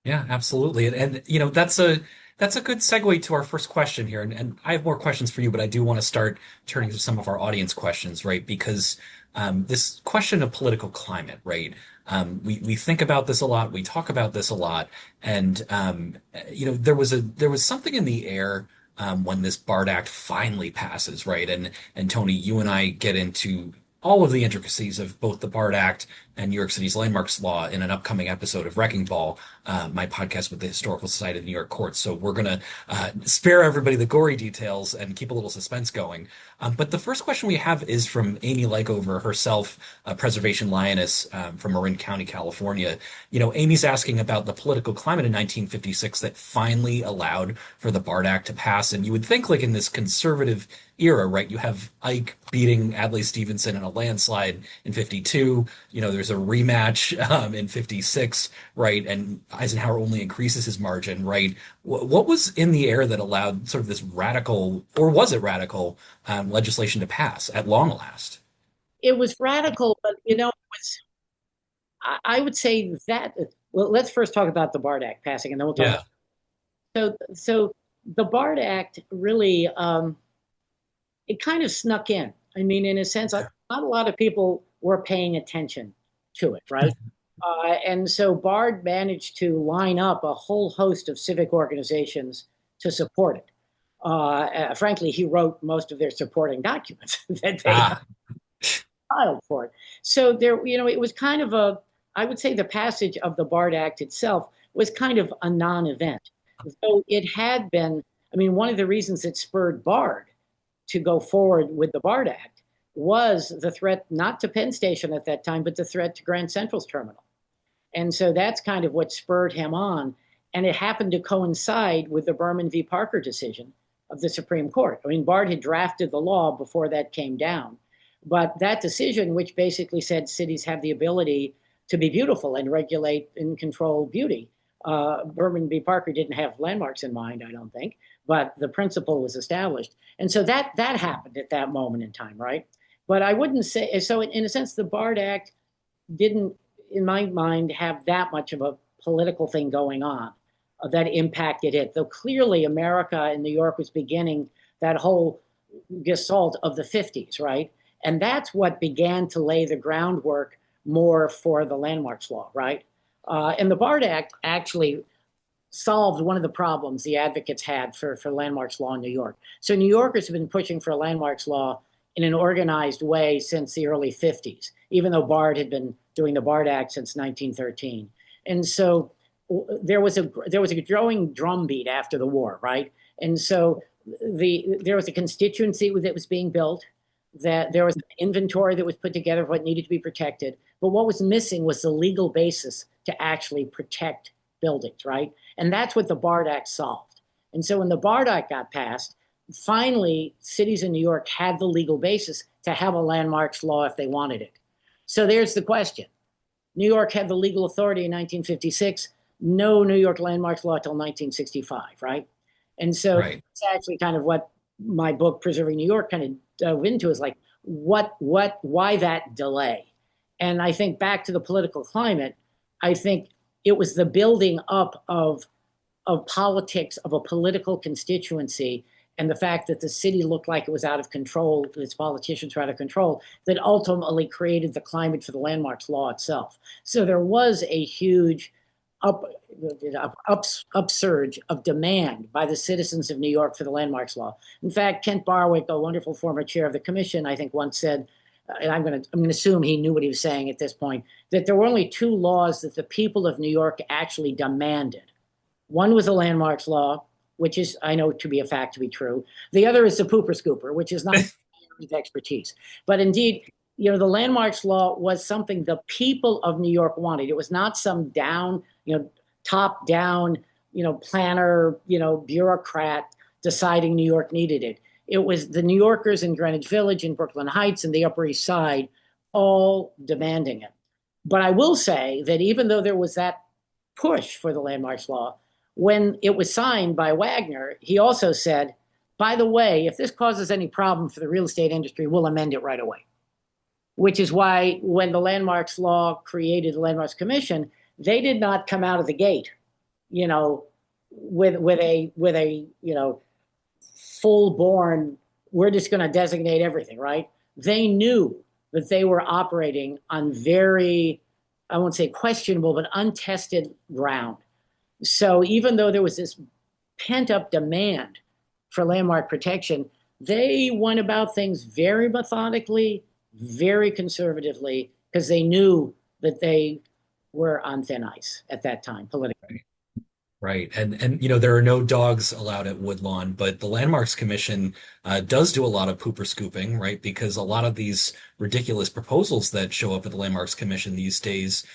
[SPEAKER 2] Yeah, absolutely. And that's a good segue to our first question here. And I have more questions for you, but I do want to start turning to some of our audience questions, right? Because this question of political climate, right? We think about this a lot, we talk about this a lot, and there was something in the air when this BARD Act finally passes, right? And Tony, you and I get into all of the intricacies of both the BARD Act and New York City's landmarks law in an upcoming episode of Wrecking Ball, my podcast with the Historical Society of New York Courts. So we're going to spare everybody the gory details and keep a little suspense going. But the first question we have is from Amy Lykover herself, a preservation lioness from Marin County, California. Amy's asking about the political climate in 1956 that finally allowed for the BARD Act to pass. And you would think, like in this conservative era, right? You have Ike beating Adlai Stevenson in a landslide in 52. There's a rematch in 56, right? And Eisenhower only increases his margin, right? What was in the air that allowed sort of this radical, or was it radical, legislation to pass at long last?
[SPEAKER 3] It was radical, but I would say that. Well, let's first talk about the BARD Act passing, and then we'll talk.
[SPEAKER 2] Yeah.
[SPEAKER 3] So the BARD Act really, it kind of snuck in. I mean, in a sense, not a lot of people were paying attention to it, right? And so BARD managed to line up a whole host of civic organizations to support it. Frankly, he wrote most of their supporting documents that they filed for it. So there, it was kind of I would say the passage of the BARD Act itself was kind of a non-event. So it had been, I mean, one of the reasons that spurred BARD to go forward with the BARD Act was the threat, not to Penn Station at that time, but the threat to Grand Central's terminal. And so that's kind of what spurred him on. And it happened to coincide with the Berman v. Parker decision of the Supreme Court. I mean, BARD had drafted the law before that came down. But that decision, which basically said cities have the ability to be beautiful and regulate and control beauty, Berman v. Parker didn't have landmarks in mind, I don't think, but the principle was established. And so that happened at that moment in time, right? But I wouldn't say, so in a sense, the BARD Act didn't, in my mind, have that much of a political thing going on that impacted it. Though clearly America and New York was beginning that whole gestalt of the 50s, right? And that's what began to lay the groundwork more for the landmarks law, right? And the BARD Act actually solved one of the problems the advocates had for landmarks law in New York. So New Yorkers have been pushing for a landmarks law in an organized way since the early 50s, even though BARD had been doing the BARD Act since 1913. And so there was a growing drumbeat after the war, right? And so there was a constituency that was being built, that there was an inventory that was put together of what needed to be protected. But what was missing was the legal basis to actually protect buildings, right? And that's what the BARD Act solved. And so when the BARD Act got passed, finally, cities in New York had the legal basis to have a landmarks law if they wanted it. So there's the question. New York had the legal authority in 1956, no New York landmarks law till 1965, right? And so it's actually kind of what my book, Preserving New York, kind of dove into, is like, why that delay? And I think back to the political climate, I think it was the building up of politics, of a political constituency, and the fact that the city looked like it was out of control, its politicians were out of control, that ultimately created the climate for the landmarks law itself. So there was a huge upsurge of demand by the citizens of New York for the landmarks law. In fact, Kent Barwick, a wonderful former chair of the commission, I think once said, and I'm going to assume he knew what he was saying at this point, that there were only two laws that the people of New York actually demanded. One was the landmarks law, which is, I know to be a fact to be true. The other is the pooper scooper, which is not his expertise. But indeed, the landmarks law was something the people of New York wanted. It was not some top down, planner, bureaucrat deciding New York needed it. It was the New Yorkers in Greenwich Village, in Brooklyn Heights, and the Upper East Side, all demanding it. But I will say that even though there was that push for the landmarks law, when it was signed by Wagner, he also said, by the way, if this causes any problem for the real estate industry, we'll amend it right away. Which is why when the landmarks law created the Landmarks Commission, they did not come out of the gate, with a full-born, we're just going to designate everything, right? They knew that they were operating on very, I won't say questionable, but untested ground. So even though there was this pent-up demand for landmark protection, they went about things very methodically, very conservatively, because they knew that they were on thin ice at that time politically.
[SPEAKER 2] Right. And there are no dogs allowed at Woodlawn, but the Landmarks Commission does do a lot of pooper scooping, right? Because a lot of these ridiculous proposals that show up at the Landmarks Commission these days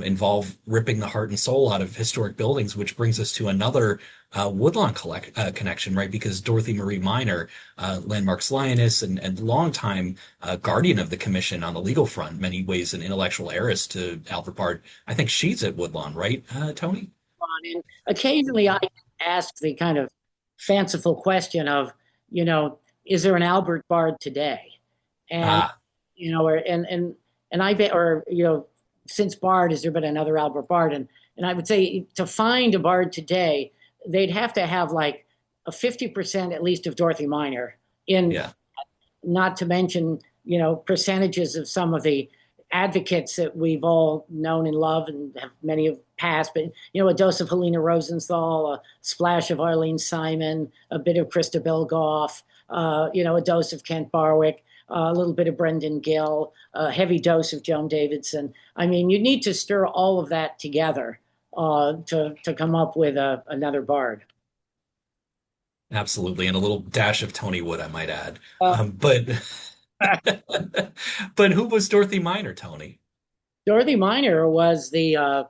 [SPEAKER 2] involve ripping the heart and soul out of historic buildings, which brings us to another Woodlawn connection, right? Because Dorothy Marie Minor, Landmarks Lioness and longtime guardian of the commission on the legal front, many ways an intellectual heiress to Albert Bard. I think she's at Woodlawn, right, Tony?
[SPEAKER 3] And occasionally I ask the kind of fanciful question of, is there an Albert Bard today? And, I bet, or, since Bard, has there been another Albert Bard? And I would say to find a Bard today, they'd have to have like a 50% at least of Dorothy Minor not to mention, percentages of some of the advocates that we've all known and loved and have many have passed, but a dose of Helena Rosenthal, a splash of Arlene Simon, a bit of Christabel Goff, a dose of Kent Barwick, a little bit of Brendan Gill, a heavy dose of Joan Davidson. I mean, you need to stir all of that together to come up with another Bard.
[SPEAKER 2] Absolutely, and a little dash of Tony Wood, I might add. But but who was Dorothy Minor, Tony?
[SPEAKER 3] Dorothy Minor was the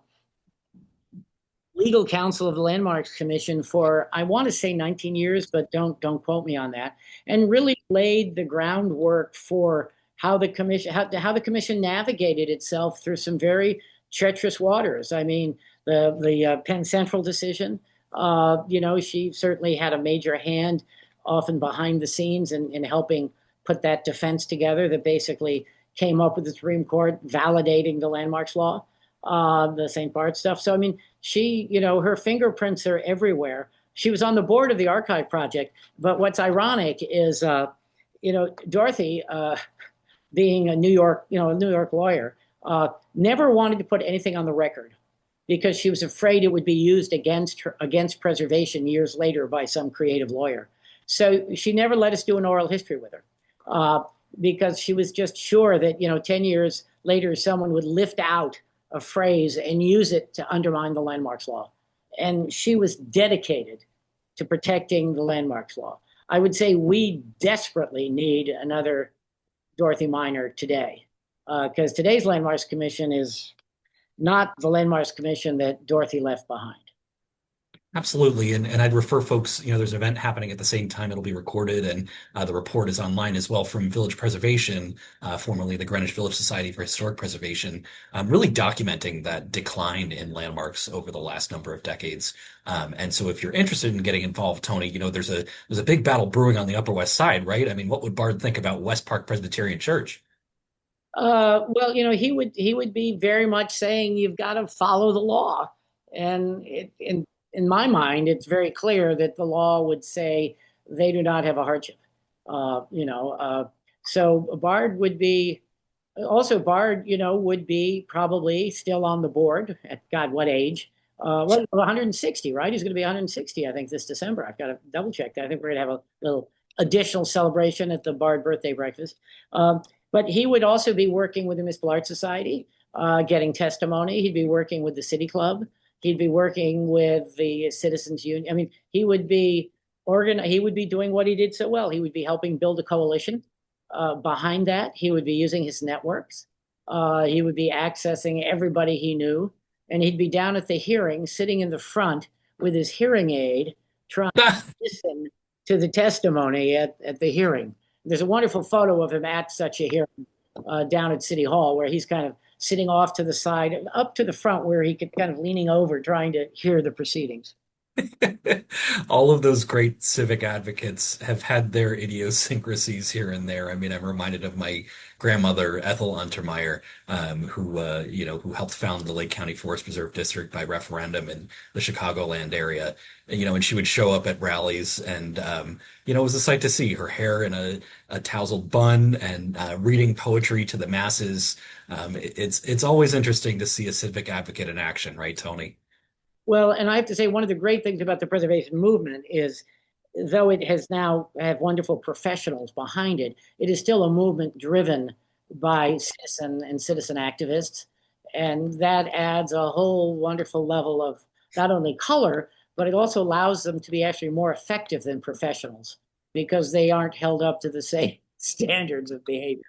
[SPEAKER 3] legal counsel of the Landmarks Commission for, I want to say 19 years, but don't quote me on that, and really laid the groundwork for how the commission navigated itself through some very treacherous waters. I mean, the Penn Central decision, she certainly had a major hand, often behind the scenes, in helping put that defense together that basically came up with the Supreme Court validating the landmarks law, the St. Bart stuff. So, I mean, she, her fingerprints are everywhere. She was on the board of the Archive Project. But what's ironic is, Dorothy, being a New York lawyer, never wanted to put anything on the record because she was afraid it would be used against her, against preservation years later by some creative lawyer. So she never let us do an oral history with her, because she was just sure that 10 years later someone would lift out a phrase and use it to undermine the landmarks law. And she was dedicated to protecting the landmarks law. I would say we desperately need another Dorothy Miner today, because today's Landmarks Commission is not the Landmarks Commission that Dorothy left behind.
[SPEAKER 2] Absolutely. And I'd refer folks, there's an event happening at the same time. It'll be recorded, and the report is online as well from Village Preservation, formerly the Greenwich Village Society for Historic Preservation, really documenting that decline in landmarks over the last number of decades. And so if you're interested in getting involved, Tony, there's a big battle brewing on the Upper West Side, right? I mean, what would Bard think about West Park Presbyterian Church?
[SPEAKER 3] Well, he would be very much saying you've got to follow the law, and in my mind, it's very clear that the law would say they do not have a hardship. So Bard would be also Bard, would be probably still on the board at God, what age? 160, right? He's going to be 160, I think, this December. I've got to double check that. I think we're going to have a little additional celebration at the Bard birthday breakfast. But he would also be working with the Municipal Art Society, getting testimony. He'd be working with the City Club. He'd be working with the Citizens Union. I mean, he would be he would be doing what he did so well. He would be helping build a coalition. Behind that, he would be using his networks. He would be accessing everybody he knew, and he'd be down at the hearing, sitting in the front with his hearing aid, trying to listen to the testimony at the hearing. There's a wonderful photo of him at such a hearing down at City Hall, where he's kind of sitting off to the side, up to the front, where he could kind of leaning over, trying to hear the proceedings.
[SPEAKER 2] All of those great civic advocates have had their idiosyncrasies here and there. I mean, I'm reminded of my grandmother, Ethel Untermyer, who helped found the Lake County Forest Preserve District by referendum in the Chicagoland area. And she would show up at rallies, and it was a sight to see her hair in a tousled bun and reading poetry to the masses. It's always interesting to see a civic advocate in action, right, Tony?
[SPEAKER 3] Well, and I have to say, one of the great things about the preservation movement is, though it has now have wonderful professionals behind it, it is still a movement driven by citizen activists. And that adds a whole wonderful level of not only color, but it also allows them to be actually more effective than professionals because they aren't held up to the same standards of behavior.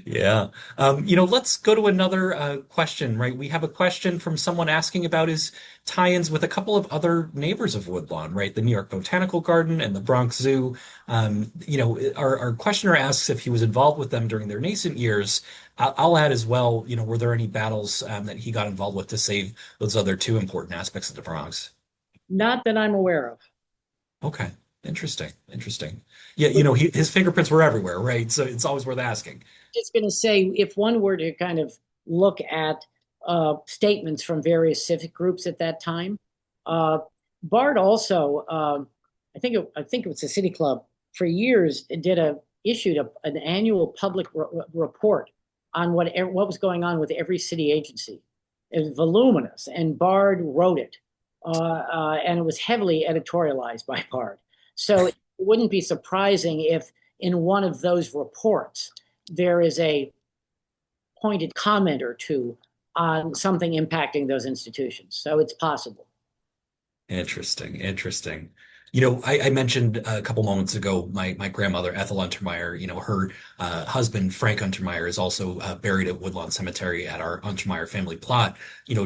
[SPEAKER 2] Yeah. Let's go to another question, right? We have a question from someone asking about his tie-ins with a couple of other neighbors of Woodlawn, right? The New York Botanical Garden and the Bronx Zoo. Our questioner asks if he was involved with them during their nascent years. I'll add as well, were there any battles that he got involved with to save those other two important aspects of the Bronx?
[SPEAKER 3] Not that I'm aware of.
[SPEAKER 2] Okay. Interesting. Interesting. Yeah, his fingerprints were everywhere, right? So it's always worth asking.
[SPEAKER 3] Just going to say, if one were to kind of look at statements from various civic groups at that time, Bard also, I think it was the City Club, for years issued an annual public report on what was going on with every city agency. It was voluminous, and Bard wrote it, and it was heavily editorialized by Bard. So it wouldn't be surprising if in one of those reports there is a pointed comment or two on something impacting those institutions. So it's possible.
[SPEAKER 2] Interesting, interesting. I mentioned a couple moments ago my grandmother Ethel Untermyer. Her husband Frank Untermyer is also buried at Woodlawn Cemetery at our Untermyer family plot.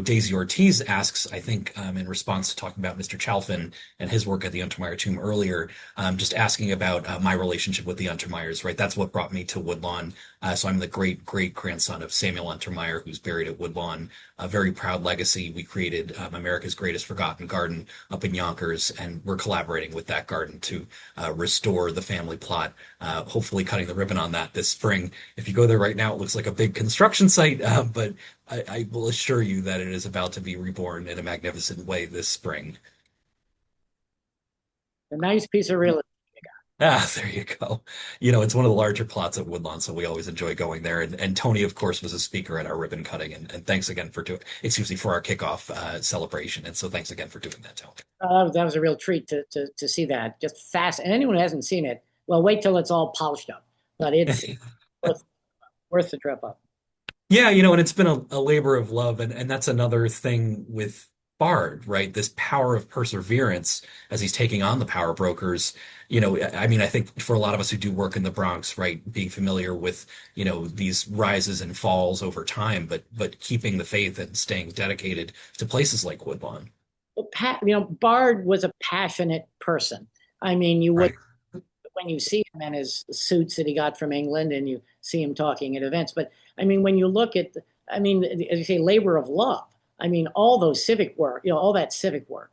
[SPEAKER 2] Daisy Ortiz asks, I think, in response to talking about Mr. Chalfin and his work at the Untermyer tomb earlier, just asking about my relationship with the Untermyers. Right, that's what brought me to Woodlawn. So I'm the great great grandson of Samuel Untermyer, who's buried at Woodlawn. A very proud legacy. We created America's greatest forgotten garden up in Yonkers, and we're collaborating with that garden to restore the family plot, hopefully cutting the ribbon on that this spring. If you go there right now, it looks like a big construction site, but I will assure you that it is about to be reborn in a magnificent way this spring.
[SPEAKER 3] A nice piece of real estate.
[SPEAKER 2] Ah, there you go. It's one of the larger plots at Woodlawn, so we always enjoy going there. And Tony, of course, was a speaker at our ribbon cutting. And thanks again for doing, excuse me, for our kickoff celebration. And so thanks again for doing that, Tony.
[SPEAKER 3] That was a real treat to see that. Just fast. And anyone who hasn't seen it, well, wait till it's all polished up. But it's worth, worth the trip up.
[SPEAKER 2] Yeah, and it's been a labor of love, and that's another thing with Bard, right? This power of perseverance as he's taking on the power brokers. I mean, I think for a lot of us who do work in the Bronx, right, being familiar with, these rises and falls over time, but keeping the faith and staying dedicated to places like Woodlawn.
[SPEAKER 3] Well, Bard was a passionate person. I mean, you would
[SPEAKER 2] Right.
[SPEAKER 3] when you see him in his suits that he got from England and you see him talking at events. But I mean, when you look at, I mean, as you say, labor of love. I mean, all those civic work, all that civic work,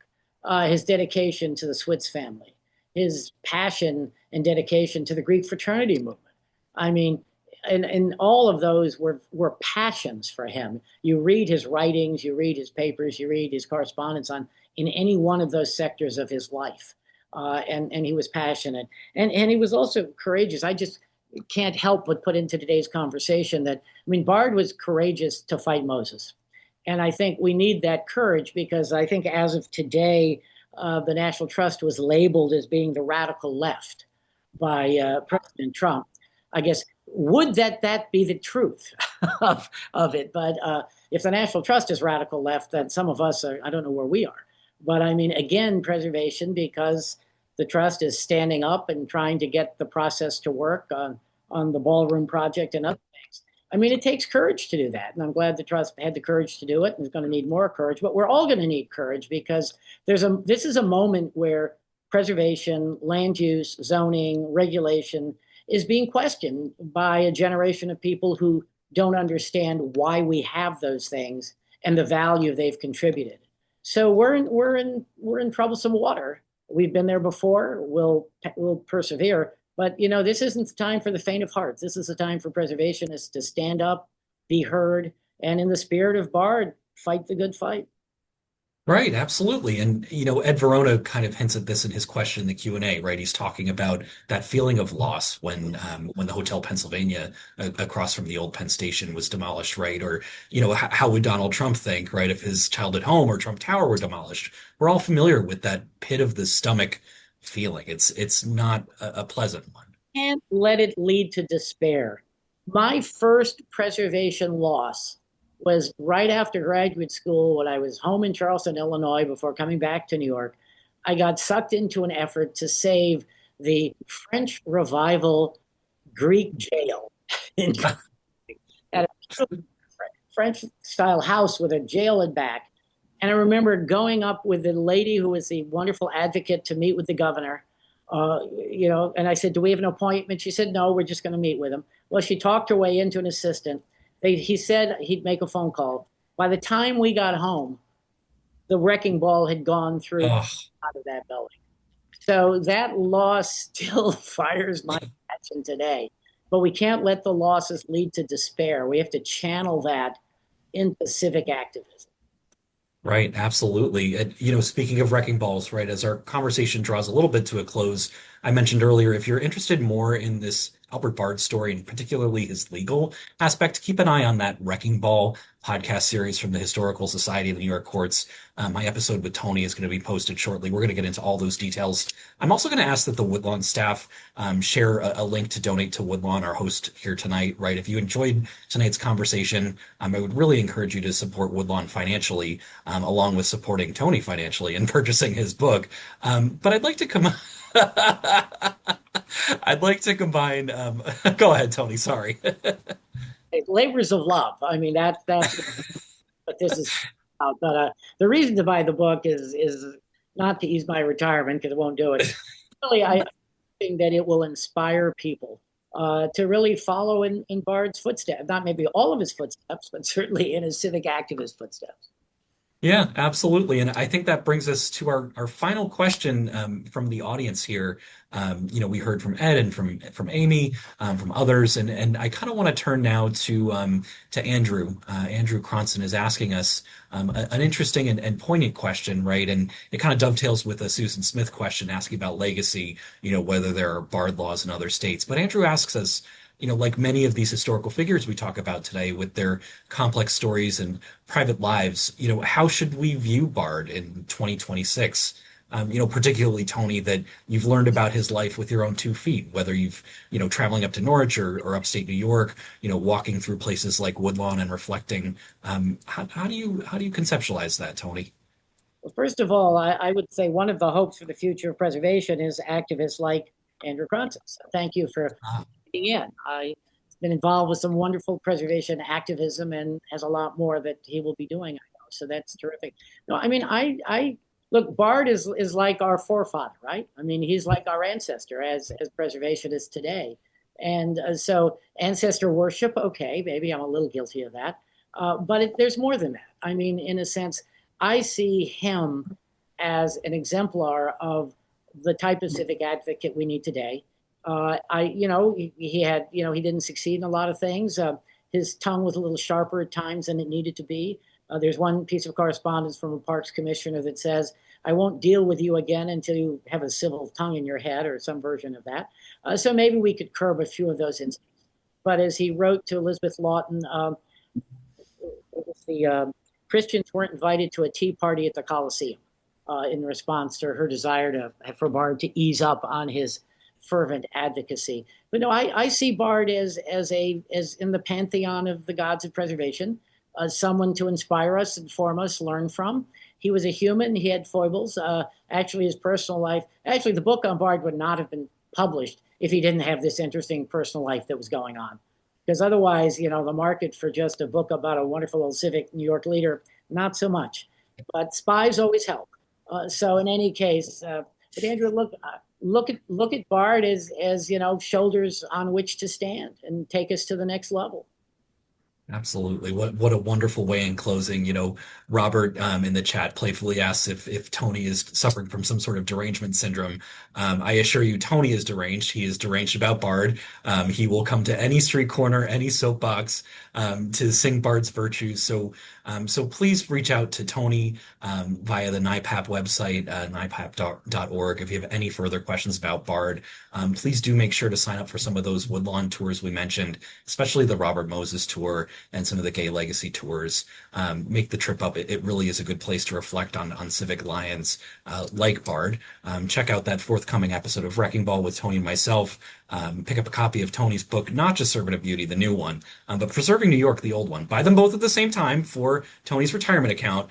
[SPEAKER 3] his dedication to the Switz family, his passion and dedication to the Greek fraternity movement. I mean, and all of those were passions for him. You read his writings, you read his papers, you read his correspondence on in any one of those sectors of his life. And he was passionate and he was also courageous. I just can't help but put into today's conversation that I mean Bard was courageous to fight Moses, and I think we need that courage because I think as of today, the National Trust was labeled as being the radical left by President Trump. I guess would that be the truth of it? But if the National Trust is radical left, then some of us are. I don't know where we are. But I mean, again, preservation because the trust is standing up and trying to get the process to work on the ballroom project and other things. I mean, it takes courage to do that. And I'm glad the trust had the courage to do it and is going to need more courage. But we're all going to need courage because this is a moment where preservation, land use, zoning, regulation is being questioned by a generation of people who don't understand why we have those things and the value they've contributed. So we're in troublesome water. We've been there before. We'll persevere. But this isn't the time for the faint of heart. This is the time for preservationists to stand up, be heard, and in the spirit of Bard, fight the good fight.
[SPEAKER 2] Right, absolutely. And Ed Verona kind of hints at this in his question in the Q&A, right? He's talking about that feeling of loss when the Hotel Pennsylvania across from the old Penn Station was demolished, right? Or how would Donald Trump think, right, if his childhood home or Trump Tower were demolished? We're all familiar with that pit of the stomach feeling. It's not a pleasant one.
[SPEAKER 3] Can't let it lead to despair. My first preservation loss was right after graduate school when I was home in Charleston, Illinois, before coming back to New York. I got sucked into an effort to save the French Revival Greek jail in at a French style house with a jail in back. And I remember going up with the lady who was the wonderful advocate to meet with the governor. And I said, "Do we have an appointment?" She said, "No, we're just going to meet with him." Well, she talked her way into an assistant. He said he'd make a phone call. By the time we got home, the wrecking ball had gone through
[SPEAKER 2] Oh,
[SPEAKER 3] out of that building. So that loss still fires my passion today. But we can't let the losses lead to despair. We have to channel that into civic activism.
[SPEAKER 2] right, absolutely. And, speaking of wrecking balls, right, as our conversation draws a little bit to a close, I mentioned earlier, if you're interested more in this Albert Bard story and particularly his legal aspect, keep an eye on that Wrecking Ball podcast series from the Historical Society of the New York Courts. My episode with Tony is going to be posted shortly. We're going to get into all those details. I'm also going to ask that the Woodlawn staff share a link to donate to Woodlawn, our host here tonight, right? If you enjoyed tonight's conversation, I would really encourage you to support Woodlawn financially, along with supporting Tony financially and purchasing his book. But I'd like to come. I'd like to combine. Go ahead, Tony. Sorry.
[SPEAKER 3] Labors of love. I mean, that's what this is about. But the reason to buy the book is not to ease my retirement because it won't do it. Really, I think that it will inspire people to really follow in Bard's footsteps. Not maybe all of his footsteps, but certainly in his civic activist footsteps.
[SPEAKER 2] Yeah, absolutely. And I think that brings us to our final question from the audience here. We heard from Ed and from Amy, from others, and I kind of want to turn now to Andrew. Andrew Cronson is asking us an interesting and poignant question, right? And it kind of dovetails with a Susan Smith question asking about legacy, whether there are bard laws in other states. But Andrew asks us, like many of these historical figures we talk about today with their complex stories and private lives, how should we view Bard in 2026? Particularly Tony, that you've learned about his life with your own 2 feet, whether you've, traveling up to Norwich or upstate New York, walking through places like Woodlawn and reflecting. How do you conceptualize that, Tony?
[SPEAKER 3] Well, first of all, I would say one of the hopes for the future of preservation is activists like Andrew Cronson. So thank you for being in. I've been involved with some wonderful preservation activism and has a lot more that he will be doing, I know. So that's terrific. No, I mean, I look, Bard is like our forefather, right? I mean, he's like our ancestor as preservationists today. And so ancestor worship, okay, maybe I'm a little guilty of that. But there's more than that. I mean, in a sense, I see him as an exemplar of the type of civic advocate we need today. He had, he didn't succeed in a lot of things. His tongue was a little sharper at times than it needed to be. There's one piece of correspondence from a parks commissioner that says, I won't deal with you again until you have a civil tongue in your head, or some version of that. So maybe we could curb a few of those instances. But as he wrote to Elizabeth Lawton, the Christians weren't invited to a tea party at the Coliseum in response to her desire for Bard to ease up on his fervent advocacy. But no, I see Bard as in the pantheon of the gods of preservation, someone to inspire us, inform us, learn from. He was a human. He had foibles. Actually, his personal life, actually, the book on Bard would not have been published if he didn't have this interesting personal life that was going on. Because otherwise, the market for just a book about a wonderful old civic New York leader, not so much. But spies always help. So in any case, but Andrew, look at Bard as shoulders on which to stand and take us to the next level.
[SPEAKER 2] Absolutely. What a wonderful way in closing. Robert in the chat playfully asks if Tony is suffering from some sort of derangement syndrome. I assure you, Tony is deranged. He is deranged about Bard. He will come to any street corner, any soapbox to sing Bard's virtues. So please reach out to Tony via the NIPAP website, nipap.org. If you have any further questions about Bard, please do make sure to sign up for some of those Woodlawn tours we mentioned, especially the Robert Moses tour and some of the Gay Legacy tours. Make the trip up. It really is a good place to reflect on civic lions like Bard. Check out that forthcoming episode of Wrecking Ball with Tony and myself. Pick up a copy of Tony's book, not just Servant of Beauty, the new one, but Preserving New York, the old one. Buy them both at the same time for Tony's retirement account,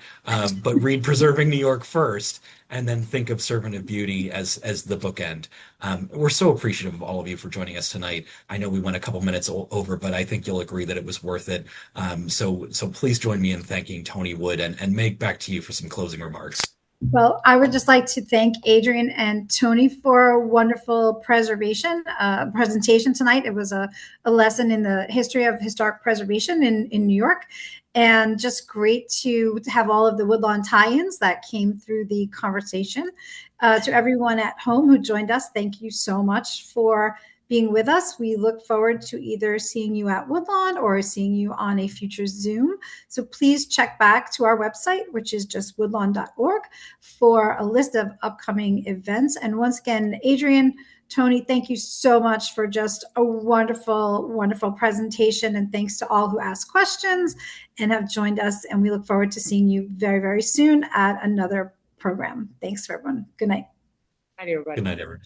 [SPEAKER 2] but read Preserving New York first, and then think of Servant of Beauty as the bookend. We're so appreciative of all of you for joining us tonight. I know we went a couple minutes over, but I think you'll agree that it was worth it. So please join me in thanking Tony Wood, and Meg, back to you for some closing remarks.
[SPEAKER 1] Well, I would just like to thank Adrian and Tony for a wonderful presentation tonight. It was a lesson in the history of historic preservation in New York, and just great to have all of the Woodlawn tie-ins that came through the conversation. To everyone at home who joined us, thank you so much for being with us. We look forward to either seeing you at Woodlawn or seeing you on a future Zoom. So please check back to our website, which is just woodlawn.org, for a list of upcoming events. And once again, Adrian, Tony, thank you so much for just a wonderful, wonderful presentation. And thanks to all who asked questions and have joined us. And we look forward to seeing you very, very soon at another program. Thanks, everyone. Good night.
[SPEAKER 3] Good night, everybody.
[SPEAKER 2] Good night, everyone.